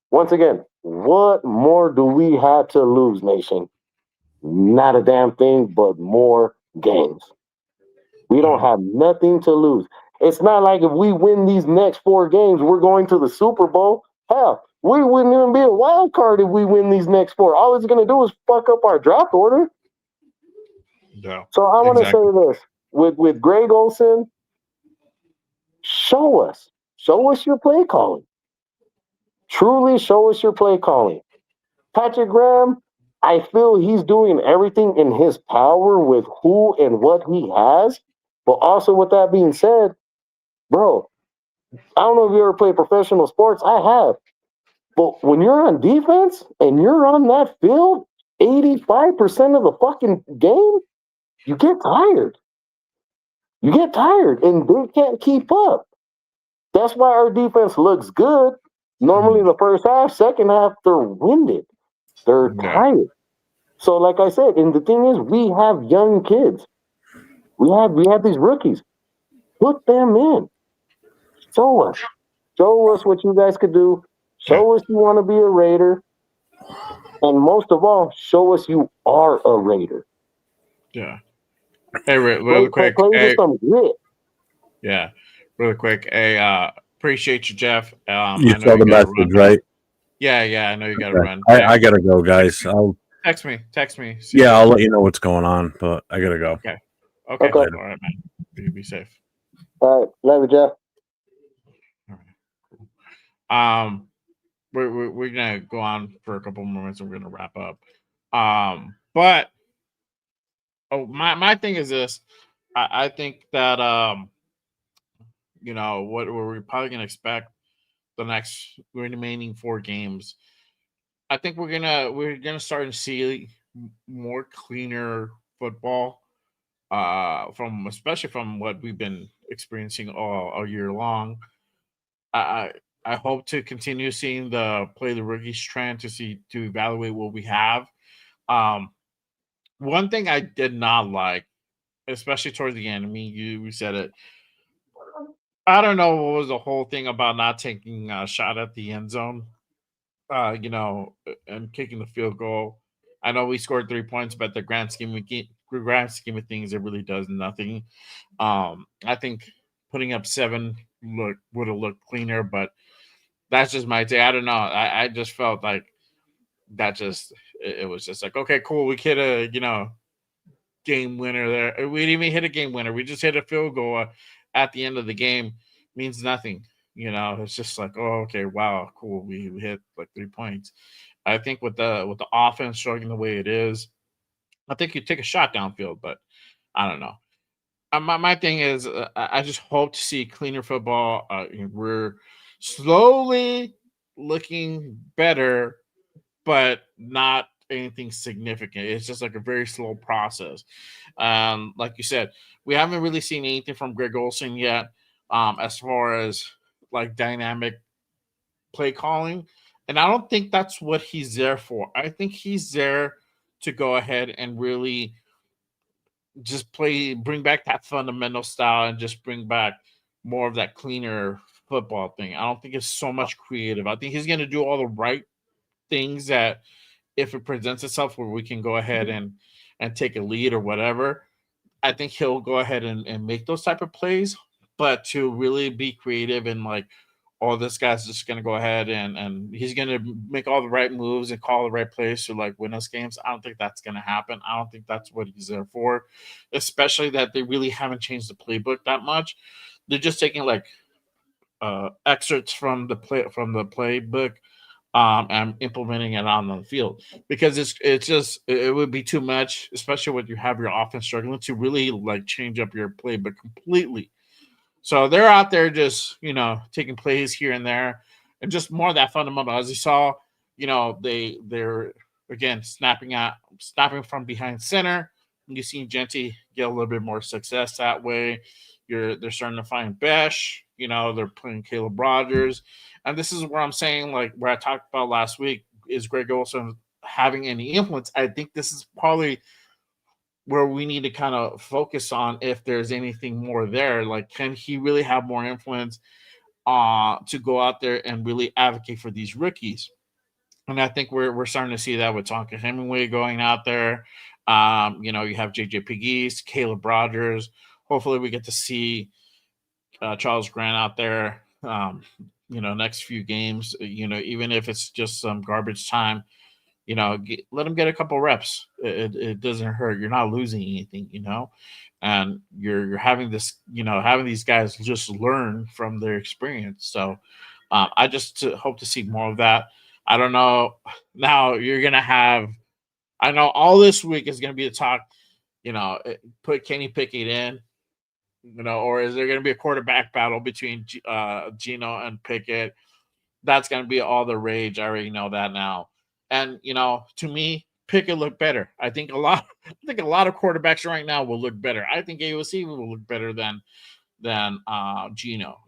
once again, what more do we have to lose, nation? Not a damn thing, but more games. We don't have nothing to lose. It's not like if we win these next 4 games, we're going to the Super Bowl. Hell, we wouldn't even be a wild card if we win these next 4. All it's going to do is fuck up our draft order. Yeah. So I want to say this with Greg Olson, show us your play calling. Truly show us your play calling. Patrick Graham, I feel he's doing everything in his power with who and what he has. But also, with that being said, bro, I don't know if you ever played professional sports. I have. But when you're on defense and you're on that field 85% of the fucking game, you get tired. You get tired, and they can't keep up. That's why our defense looks good. Normally, the first half, second half, they're winded. They're tired. So, like I said, and the thing is, we have young kids. We have these rookies. Put them in. Show us. Show us what you guys could do. Show us you want to be a Raider. And most of all, show us you are a Raider. Yeah. Hey, really quick. Play with some grit. Yeah. Really quick. Hey, appreciate you, Jeff. You I know saw the gotta message, run. right? Yeah. I know you got to Okay. run. I got to go, guys. Text me. Yeah, I'll let you know what's going on, but I got to go. Okay. Okay. All right, man. Be safe. All right. Love you, Jeff. All right. We're gonna go on for a couple more minutes and we're gonna wrap up. But my thing is this. I think that what we're probably gonna expect the next remaining 4 games. I think we're gonna start to see more cleaner football, especially from what we've been experiencing all year long. I hope to continue seeing the play the rookies trend to evaluate what we have. Um, One thing I did not like, especially towards the end. I mean, you said it. I don't know what was the whole thing about not taking a shot at the end zone. And kicking the field goal. I know we scored 3 points, but the grand scheme of things, it really does nothing. I think putting up 7 would have looked cleaner, but that's just my take. I don't know. I just felt like it was just like, okay, cool. We hit a game winner there. We didn't even hit a game winner. We just hit a field goal at the end of the game. Means nothing. It's just like, oh, okay, wow, cool. We hit like 3 points. I think with the offense struggling the way it is, I think you take a shot downfield, but I don't know. My thing is, I just hope to see cleaner football. We're slowly looking better, but not anything significant. It's just like a very slow process. Like you said, we haven't really seen anything from Greg Olson yet, as far as like dynamic play calling. And I don't think that's what he's there for. I think he's there to go ahead and really just bring back that fundamental style and just bring back more of that cleaner football thing. I don't think it's so much creative. I think he's going to do all the right things that if it presents itself where we can go ahead and take a lead or whatever, I think he'll go ahead and make those type of plays. But to really be creative and like, oh, this guy's just gonna go ahead and he's gonna make all the right moves and call the right plays to like win us games. I don't think that's gonna happen. I don't think that's what he's there for, especially that they really haven't changed the playbook that much. They're just taking like excerpts from the playbook and implementing it on the field because it's just it would be too much, especially when you have your offense struggling to really like change up your playbook completely. So they're out there just taking plays here and there, and just more of that fundamental. As you saw, they're again snapping from behind center. You see Genty get a little bit more success that way. They're starting to find Besh. They're playing Caleb Rogers, and this is where I'm saying like where I talked about last week is Greg Olson having any influence. I think this is probably where we need to kind of focus on if there's anything more there. Like, can he really have more influence to go out there and really advocate for these rookies? And I think we're starting to see that with Tonka Hemingway going out there. You have JJ Pegues, Caleb Rogers. Hopefully we get to see Charles Grant out there, next few games, even if it's just some garbage time, let them get a couple reps. It doesn't hurt. You're not losing anything, and you're having this, having these guys just learn from their experience. So I just hope to see more of that. I don't know. Now you're going to have, I know all this week is going to be the talk, put Kenny Pickett in, or is there going to be a quarterback battle between Gino and Pickett? That's going to be all the rage. I already know that now. And to me, Pickett looked better. I think a lot of quarterbacks right now will look better. I think AOC will look better than Gino.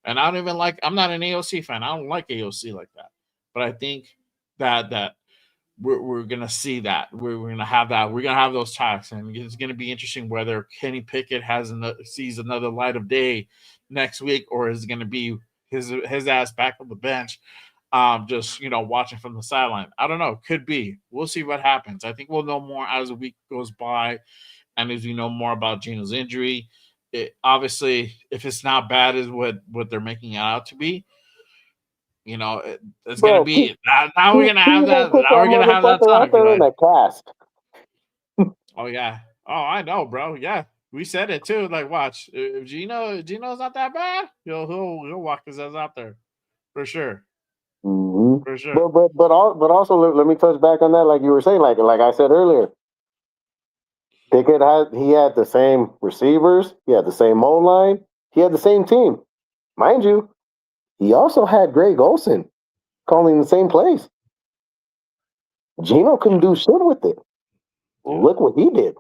And I don't even I'm not an AOC fan. I don't like AOC like that. But I think that we're gonna see that we're gonna have that. We're gonna have those talks, and it's gonna be interesting whether Kenny Pickett sees another light of day next week, or is it gonna be his ass back on the bench, just watching from the sideline. I don't know. Could be. We'll see what happens. I think we'll know more as the week goes by, and as we know more about Gino's injury. Obviously, if it's not bad as what they're making it out to be, it's gonna be now. We're gonna have that. Now we're gonna have that talk. In that cast. Oh yeah. Oh, I know, bro. Yeah, we said it too. Like, watch if Gino's not that bad, he'll walk his ass out there for sure. Mm-hmm. For sure. But also let me touch back on that. Like you were saying, like I said earlier, Pickett had the same receivers, he had the same O line, he had the same team, mind you. He also had Greg Olson calling the same plays. Gino couldn't do shit with it. Yeah. Look what he did.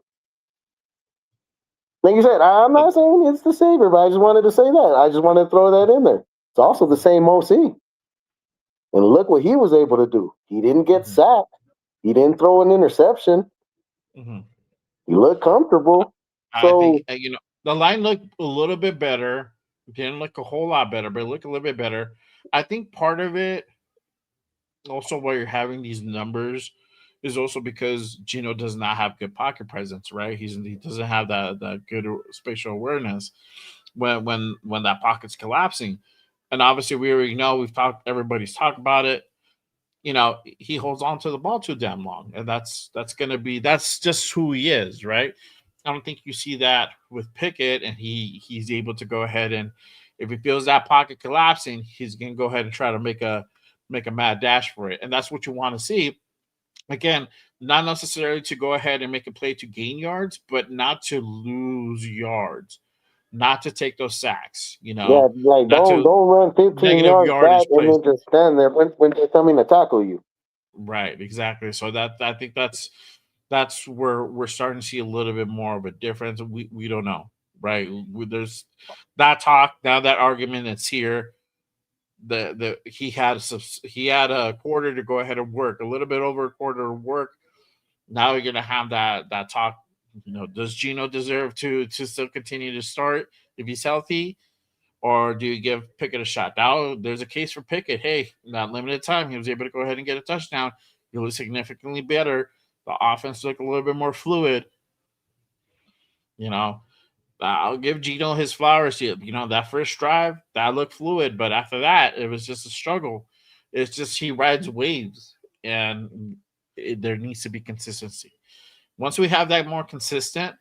Like you said, I'm not saying it's the savior, but I just wanted to say that. I just wanted to throw that in there. It's also the same OC. And look what he was able to do. He didn't get sacked. He didn't throw an interception. Mm-hmm. He looked comfortable. So, I think, the line looked a little bit better. It didn't look a whole lot better, but it looked a little bit better. I think part of it, also why you're having these numbers, is also because Gino does not have good pocket presence, right? He doesn't have that good spatial awareness when that pocket's collapsing. And obviously, we already know everybody's talked about it. He holds on to the ball too damn long, and that's just who he is, right? I don't think you see that with Pickett, and he's able to go ahead and if he feels that pocket collapsing, he's going to go ahead and try to make a mad dash for it, and that's what you want to see. Again, not necessarily to go ahead and make a play to gain yards, but not to lose yards, not to take those sacks. Yeah, like don't run 15 yards back and then just stand there when they're coming to tackle you. Right, exactly. So I think that's where we're starting to see a little bit more of a difference. We don't know, right? There's that talk now, that argument that's here. he had a quarter to go ahead and work, a little bit over a quarter to work. Now you're gonna have that talk. Does Gino deserve to still continue to start if he's healthy, or do you give Pickett a shot? Now there's a case for Pickett. Hey, not limited time, he was able to go ahead and get a touchdown. He looked significantly better. The offense looked a little bit more fluid. I'll give Gino his flowers here. That first drive, that looked fluid, but after that, it was just a struggle. It's just he rides waves, and there needs to be consistency. Once we have that more consistent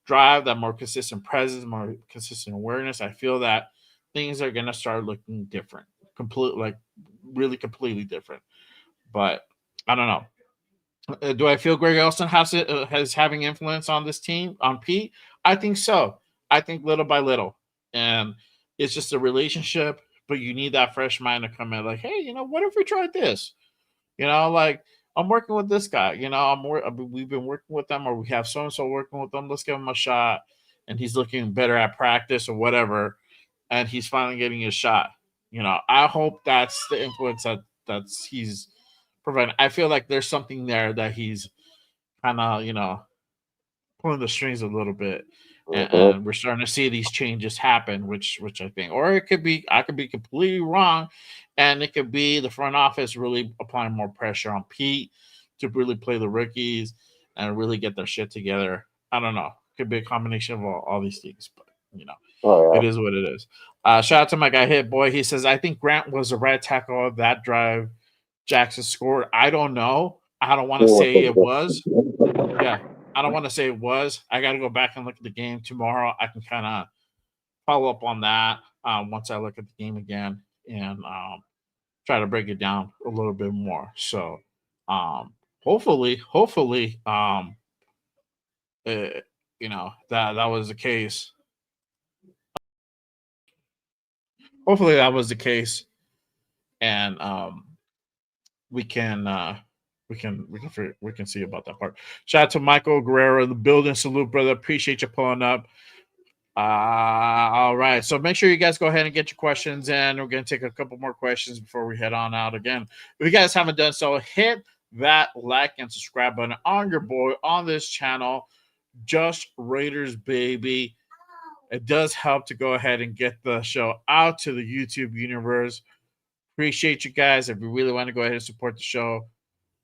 drive, that more consistent presence, more consistent awareness, I feel that things are going to start looking different, really completely different. But I don't know. Do I feel Greg Olson has having influence on this team, on Pete? I think so. I think little by little, and it's just a relationship. But you need that fresh mind to come in, like, hey, what if we tried this? Like, I'm working with this guy. We've been working with them, or we have so and so working with them. Let's give him a shot, and he's looking better at practice or whatever, and he's finally getting his shot. I hope that's the influence that's he's providing. I feel like there's something there that he's kind of pulling the strings a little bit, and we're starting to see these changes happen, which I think, or it could be I could be completely wrong, and it could be the front office really applying more pressure on Pete to really play the rookies and really get their shit together. I don't know. It could be a combination of all these things, but it is what it is. Shout out to my guy Hit Boy. He says, I think Grant was the right tackle of that drive Jackson scored. I don't know. I don't want to say it was. Yeah, I don't want to say it was. I got to go back and look at the game tomorrow. I can kind of follow up on that once I look at the game again and try to break it down a little bit more. So hopefully, that was the case. Hopefully that was the case, and we can see about that part. Shout out to Michael Guerrero in the building. Salute, brother. Appreciate you pulling up. All right. So make sure you guys go ahead and get your questions in. We're going to take a couple more questions before we head on out again. If you guys haven't done so, hit that like and subscribe button on your boy on this channel. Just Raiders, baby. It does help to go ahead and get the show out to the YouTube universe. Appreciate you guys. If you really want to go ahead and support the show,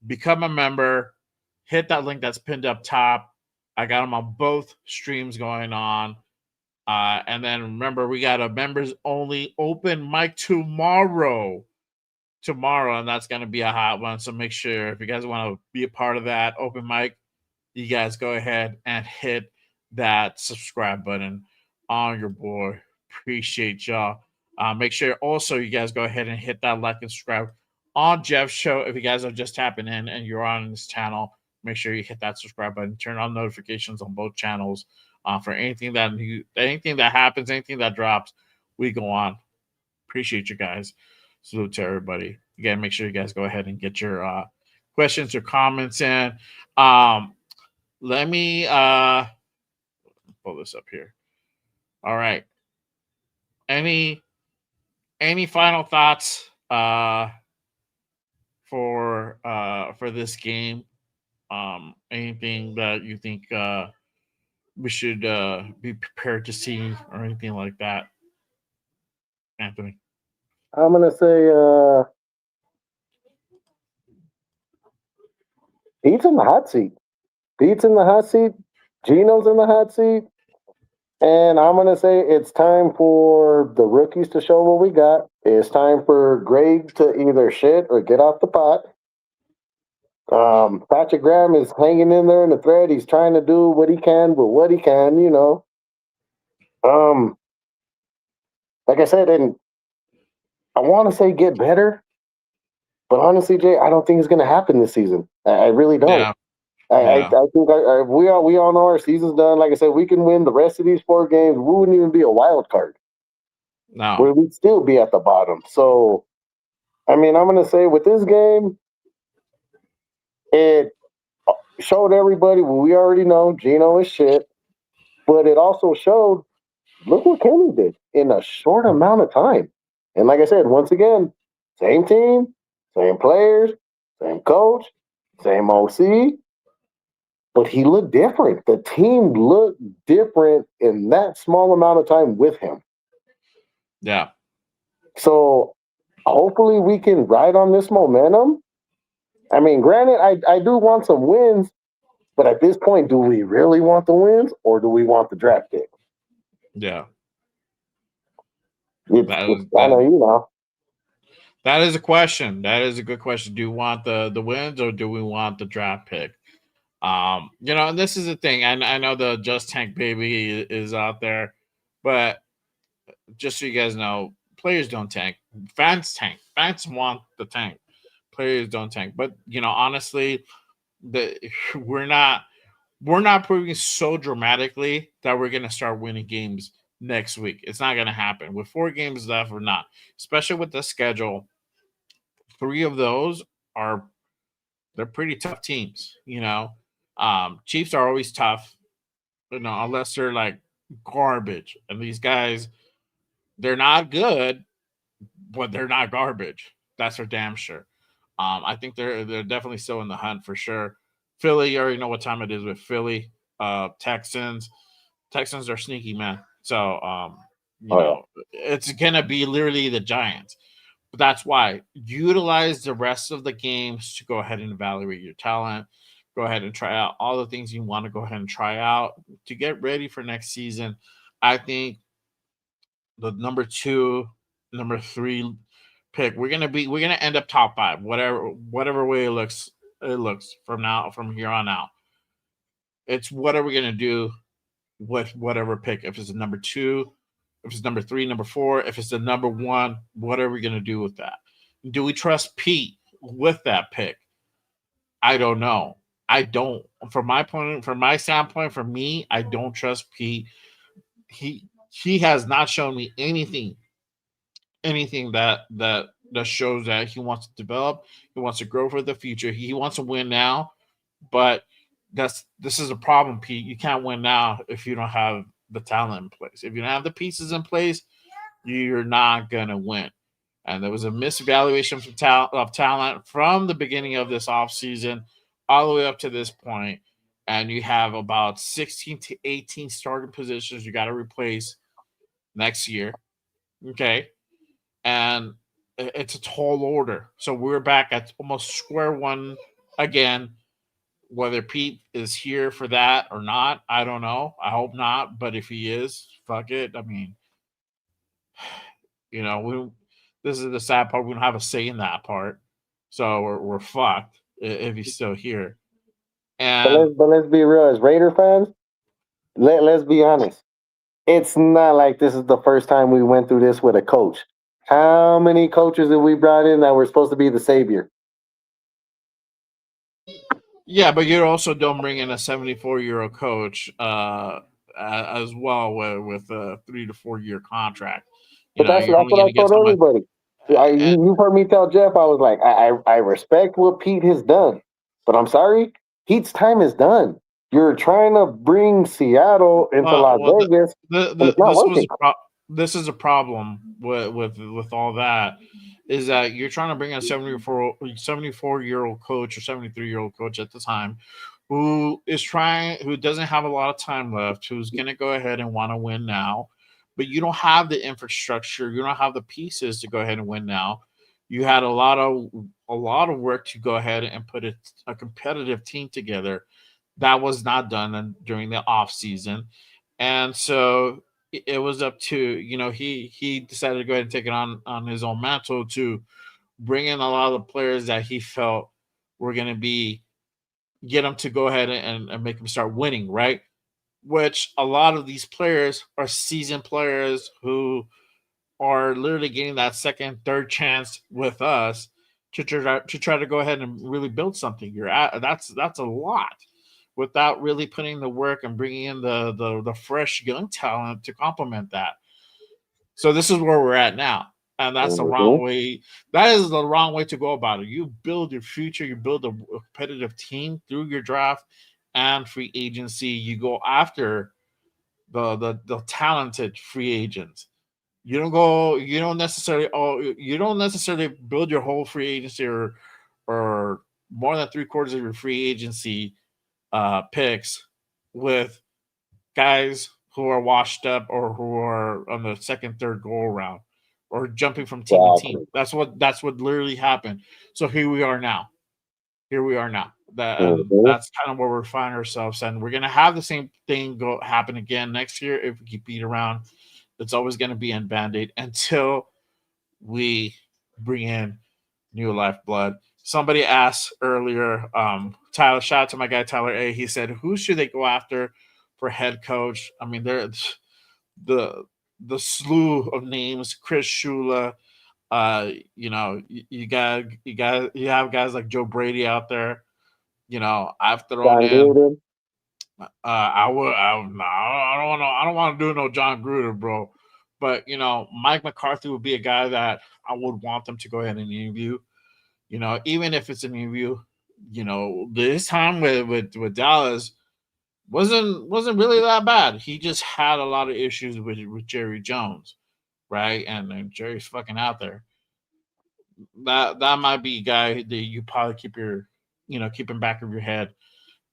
become a member. Hit that link that's pinned up top. I got them on both streams going on. And then remember, we got a members only open mic tomorrow, and that's going to be a hot one. So make sure if you guys want to be a part of that open mic, you guys go ahead and hit that subscribe button on your boy. Appreciate y'all. Make sure also you guys go ahead and hit that like and subscribe on Jeff's show. If you guys are just tapping in and you're on this channel, make sure you hit that subscribe button, turn on notifications on both channels. For anything that happens, anything that drops, we go on. Appreciate you guys. Salute to everybody. Again, make sure you guys go ahead and get your questions or comments in. Let me pull this up here. All right. Any final thoughts for this game? Anything that you think we should be prepared to see or anything like that? Anthony? I'm going to say Pete's in the hot seat. Pete's in the hot seat. Gino's in the hot seat. And I'm going to say it's time for the rookies to show what we got. It's time for Greg to either shit or get off the pot. Patrick Graham is hanging in there in the thread. He's trying to do what he can with what he can, Like I said, and I want to say get better, but honestly, Jay, I don't think it's going to happen this season. I really don't. Yeah. I think we all know our season's done. Like I said, we can win the rest of these 4 games. We wouldn't even be a wild card. No. We'd still be at the bottom. So, I mean, I'm going to say with this game, it showed everybody what we already know. Gino is shit. But it also showed, look what Kenny did in a short amount of time. And like I said, once again, same team, same players, same coach, same OC, but he looked different. The team looked different in that small amount of time with him. Yeah. So hopefully we can ride on this momentum. I mean, granted, I do want some wins, but at this point, do we really want the wins or do we want the draft pick? Yeah. It's kind of, That is a question. That is a good question. Do you want the wins or do we want the draft pick? And this is the thing. I know the Just Tank Baby is out there, but just so you guys know, players don't tank. Fans tank. Fans want the tank. Players don't tank. But honestly, the we're not proving so dramatically that we're gonna start winning games next week. It's not gonna happen. With 4 games left or not, especially with the schedule, 3 of those they're pretty tough teams. Chiefs are always tough, unless they're like garbage. And these guys, they're not good, but they're not garbage. That's for damn sure. I think they're definitely still in the hunt for sure. Philly, you already know what time it is with Philly. Texans are sneaky, man. So it's gonna be literally the Giants. But that's why utilize the rest of the games to go ahead and evaluate your talent. Go ahead and try out all the things you want to go ahead and try out to get ready for next season. I think the number 2, number 3 pick, we're gonna end up top 5, whatever way it looks from here on out. It's what are we gonna do with whatever pick? If it's a number 2, if it's number 3, number 4, if it's the number 1, what are we gonna do with that? Do we trust Pete with that pick? I don't know. I don't. From my standpoint, for me, I don't trust Pete. He has not shown me anything that shows that he wants to develop, he wants to grow for the future. He wants to win now, but this is a problem, Pete. You can't win now if you don't have the talent in place. If you don't have the pieces in place, you're not gonna win. And there was a misevaluation of talent from the beginning of this offseason all the way up to this point. And you have about 16 to 18 starting positions you got to replace next year. Okay. And it's a tall order. So we're back at almost square one again. Whether Pete is here for that or not, I don't know. I hope not. But if he is, fuck it. I mean, this is the sad part. We don't have a say in that part. So we're fucked if he's still here. And but let's be real, as Raider fans, let's be honest. It's not like this is the first time we went through this with a coach. How many coaches have we brought in that were supposed to be the savior? yeah, but you also don't bring in a 74-year-old coach as well with a 3 to 4 year contract. But that's You're only what going I to get told someone. everybody. You've heard me tell Jeff, I was like, I respect what Pete has done, but I'm sorry, Pete's time is done. You're trying to bring Seattle into Las Vegas, and it's not working. This is a problem with all that, is that you're trying to bring a 74-year-old coach or 73-year-old coach at the time who doesn't have a lot of time left, who's going to go ahead and want to win now, but you don't have the infrastructure, you don't have the pieces to go ahead and win now. You had a lot of work to go ahead and put a competitive team together. That was not done during the off season, and so it was up to he decided to go ahead and take it on his own mantle to bring in a lot of the players that he felt were going to get them to go ahead and make them start winning, right? Which a lot of these players are seasoned players who are literally getting that second, third chance with us to try to go ahead and really build something. That's a lot without really putting the work and bringing in the fresh young talent to complement that. So this is where we're at now. And that's the wrong way. That is the wrong way to go about it. You build your future, you build a competitive team through your draft and free agency. You go after the talented free agents. You don't go. You don't necessarily. Oh, you don't necessarily build your whole free agency or more than 3/4 of your free agency picks with guys who are washed up or who are on the second, third goal round or jumping from team to team. That's what literally happened. So here we are now. Here we are now. That's kind of where we find ourselves, and we're gonna have the same thing go happen again next year if we keep beat around. It's always gonna be in Band-Aid until we bring in new lifeblood. Somebody asked earlier, Tyler, shout out to my guy Tyler A. He said, "Who should they go after for head coach?" I mean, there's the slew of names: Chris Shula. You have guys like Joe Brady out there. I've thrown John in. Gruden. I don't want to do no John Gruden, bro. But Mike McCarthy would be a guy that I would want them to go ahead and interview. Even if it's an interview, this time with Dallas wasn't really that bad. He just had a lot of issues with Jerry Jones, right? And Jerry's fucking out there. That might be a guy that you probably keep in back of your head.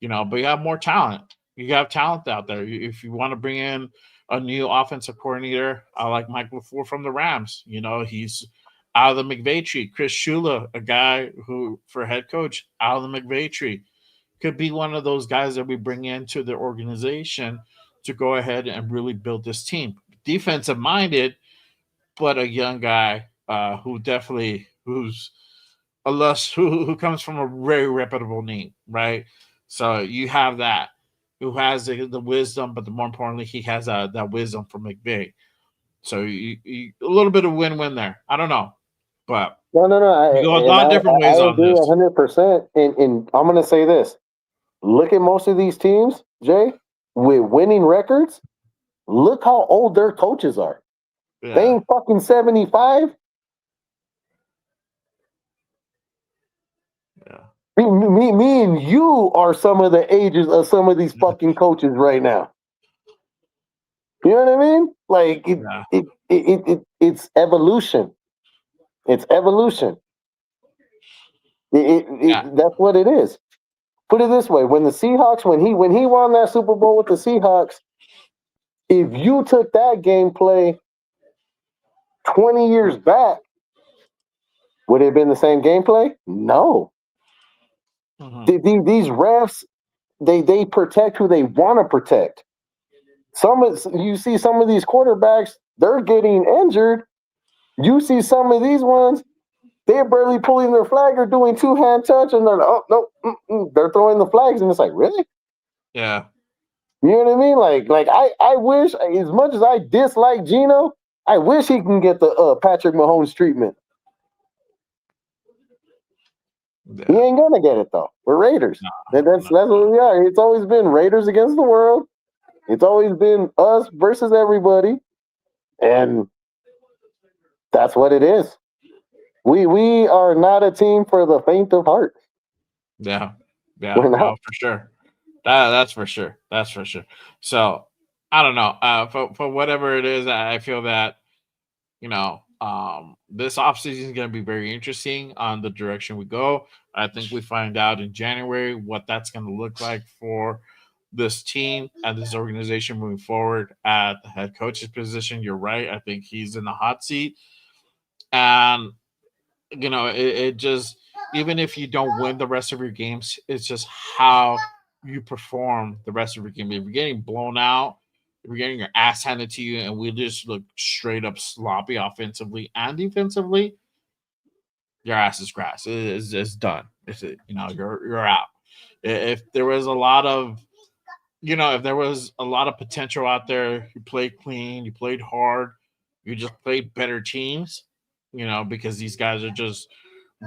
But you have more talent. You have talent out there. If you want to bring in a new offensive coordinator, I like Mike LaFleur from the Rams. He's out of the McVay tree. Chris Shula, a guy who, for head coach, out of the McVay tree, could be one of those guys that we bring into the organization to go ahead and really build this team. Defensive minded, but a young guy who's who comes from a very reputable name, right? So you have that, who has the wisdom, but more importantly, he has that wisdom from McVay. So a little bit of win-win there. I don't know, but No. you go a lot of different I ways on agree this. 100%. And I'm going to say this. Look at most of these teams, Jay, with winning records. Look how old their coaches are. Yeah. They ain't fucking 75. Yeah. Me and you are some of the ages of some of these fucking coaches right now. You know what I mean? Like it's evolution. It's evolution. That's what it is. Put it this way: when the Seahawks, when he won that Super Bowl with the Seahawks, if you took that gameplay 20 years back, would it have been the same gameplay? No. Mhm. These refs, they protect who they want to protect. You see some of these quarterbacks, they're getting injured. You see some of these ones, they're barely pulling their flag or doing two-hand touch, and they're like, oh no, they're throwing the flags, and it's like, really? Yeah. You know what I mean? Like I wish, as much as I dislike Geno, I wish he can get the Patrick Mahomes treatment. Yeah. He ain't gonna get it though. We're Raiders. That's what we are. It's always been Raiders against the world. It's always been us versus everybody, and that's what it is. We are not a team for the faint of heart. Yeah. We're not. No, for sure. That's for sure. That's for sure. So I don't know. For whatever it is, I feel that this offseason is going to be very interesting on the direction we go. I think we find out in January what that's going to look like for this team and this organization moving forward at the head coach's position. You're right. I think he's in the hot seat. And, it just, even if you don't win the rest of your games, it's just how you perform the rest of your game. If you're getting blown out, if you're getting your ass handed to you, and we just look straight up sloppy offensively and defensively, your ass is grass. It's done. You're out. If there was a lot of if there was a lot of potential out there, you played clean, you played hard, you just played better teams, because these guys are just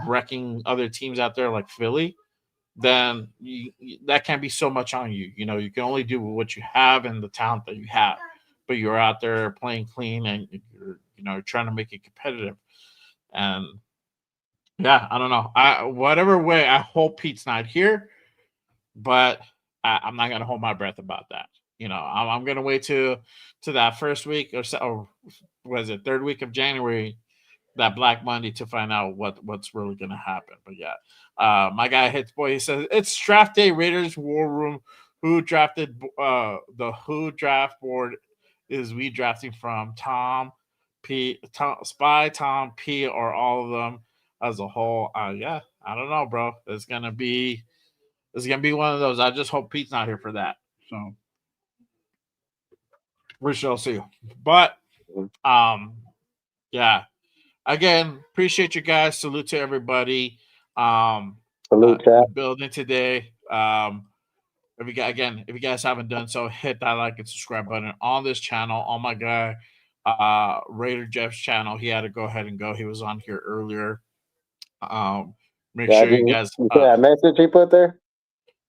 wrecking other teams out there like Philly, then that can't be so much on you. You can only do what you have and the talent that you have. But you're out there playing clean and you're trying to make it competitive. And yeah, I don't know. Whatever way, I hope Pete's not here, but I'm not gonna hold my breath about that. I'm gonna wait to that first week or was it third week of January, that Black Monday, to find out what's really gonna happen. But yeah, my guy Hits Boy, he says it's draft day. Raiders War Room. Who drafted the Who draft board is we drafting from? Tom P, Spy, Tom P, or all of them as a whole? Yeah, I don't know, bro. It's gonna be one of those. I just hope Pete's not here for that. So we shall see. But yeah. Again, appreciate you guys. Salute to everybody. Salute, In chat. the building today. If you guys haven't done so, hit that like and subscribe button on this channel. On my guy, Raider Jeff's channel. He had to go ahead and go. He was on here earlier. Make Yeah, sure you guys. you see that message he put there?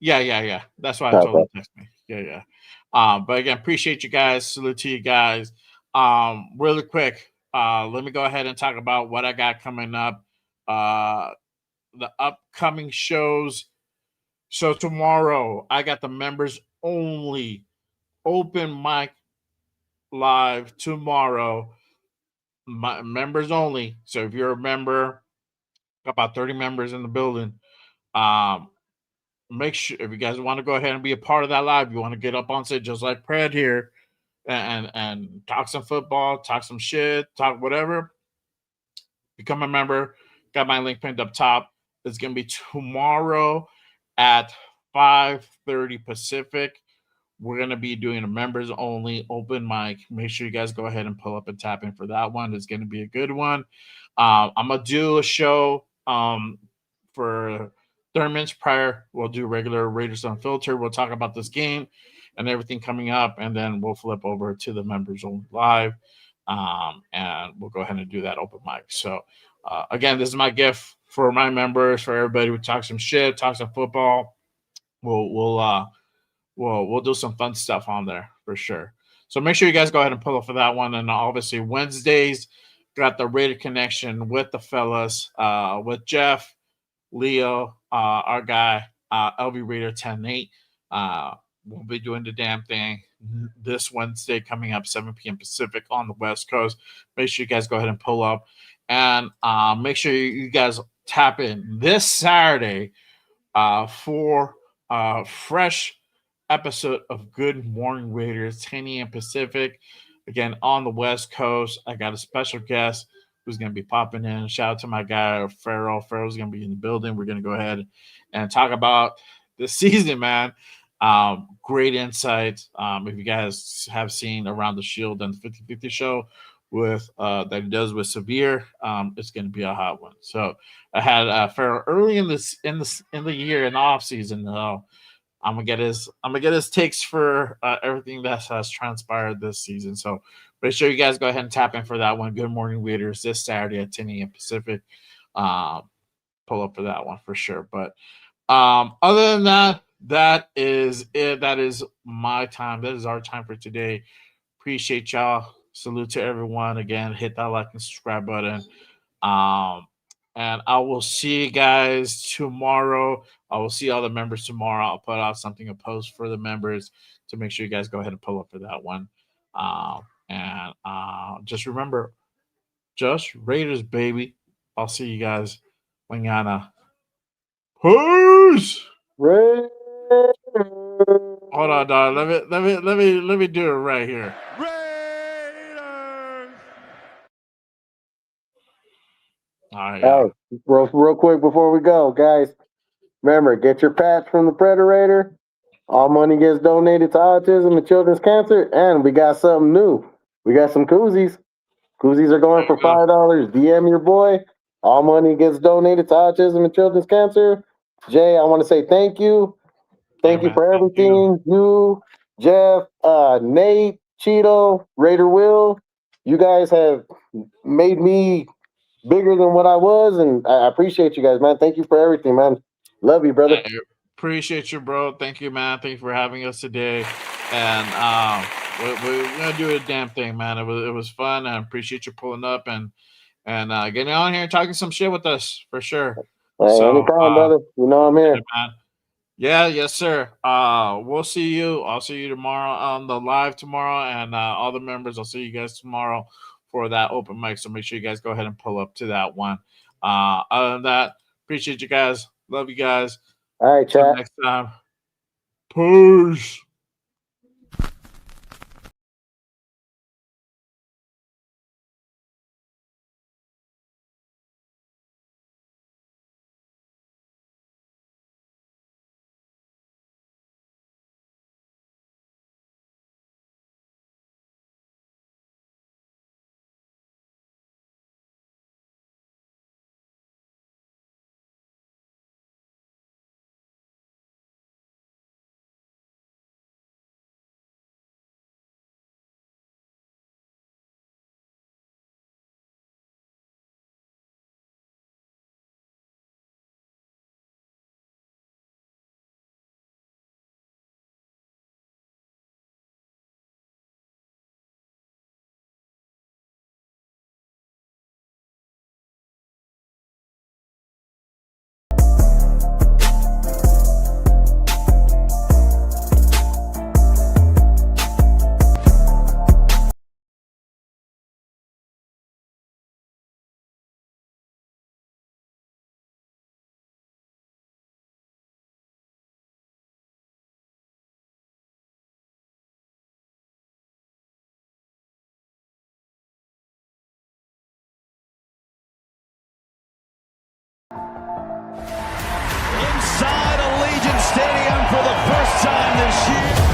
Yeah. That's why I told him to text me. Yeah. But again, appreciate you guys. Salute to you guys. Really quick, let me go ahead and talk about what I got coming up. The upcoming shows. So tomorrow, I got the members only open mic live tomorrow. Members only. So if you're a member, about 30 members in the building. Make sure, if you guys want to go ahead and be a part of that live, you want to get up on stage just like Pred here and talk some football, talk some shit, talk whatever. Become a member. Got my link pinned up top. It's gonna be tomorrow at 5:30 Pacific. We're gonna be doing a members only open mic. Make sure you guys go ahead and pull up and tap in for that one. It's gonna be a good one. I'm gonna do a show for 30 minutes prior. We'll do regular Raiders Unfiltered. We'll talk about this game and everything coming up, and then we'll flip over to the members only live, and we'll go ahead and do that open mic. So again, this is my gift for my members, for everybody who talks some shit, talks some football. We'll do some fun stuff on there for sure. So make sure you guys go ahead and pull up for that one. And obviously Wednesdays, got the Raider Connection with the fellas, with Jeff, Leo, our guy, LV Raider 10-8. We'll be doing the damn thing this Wednesday coming up, 7 p.m. Pacific on the West Coast. Make sure you guys go ahead and pull up. And make sure you guys tap in this Saturday for a fresh episode of Good Morning Raiders, 10 a.m. Pacific. Again, on the West Coast. I got a special guest who's going to be popping in. Shout out to my guy, Farrell. Farrell's going to be in the building. We're going to go ahead and talk about the season, man. Great insights. If you guys have seen Around the Shield and the 50-50 show with that he does with Severe, it's going to be a hot one. So I had Farrell early in the year, in the off season. I'm gonna get his takes for everything that has transpired this season. So make sure you guys go ahead and tap in for that one. Good Morning Raiders this Saturday at 10 a.m. Pacific. Pull up for that one for sure. But other than that, that is it. That is my time. That is our time for today. Appreciate y'all. Salute to everyone. Again, hit that like and subscribe button. And I will see you guys tomorrow. I will see all the members tomorrow. I'll put out a post for the members to make sure you guys go ahead and pull up for that one. And just remember, just Raiders, baby. I'll see you guys mañana. Peace. Raiders. Hold on, dog. Let me do it right here. Raiders! All right, yeah. Hey, real quick before we go, guys. Remember, get your patch from the Predator. All money gets donated to autism and children's cancer. And we got something new. We got some koozies. Koozies are going for $5. DM your boy. All money gets donated to autism and children's cancer. Jay, I want to say thank you. Thank you for everything. You, Jeff, Nate, Cheeto, Raider Will. You guys have made me bigger than what I was, and I appreciate you guys, man. Thank you for everything, man. Love you, brother. Appreciate you, bro. Thank you, man. Thank you for having us today. And we're gonna do a damn thing, man. It was fun. I appreciate you pulling up and getting on here and talking some shit with us for sure. Hey, so, anytime, brother. You know I'm here. Man. Yeah, yes, sir. We'll see you. I'll see you tomorrow on the live tomorrow, and all the members. I'll see you guys tomorrow for that open mic. So make sure you guys go ahead and pull up to that one. Other than that, appreciate you guys. Love you guys. All right, Till chat. next time. Peace. Inside Allegiant Stadium for the first time this year.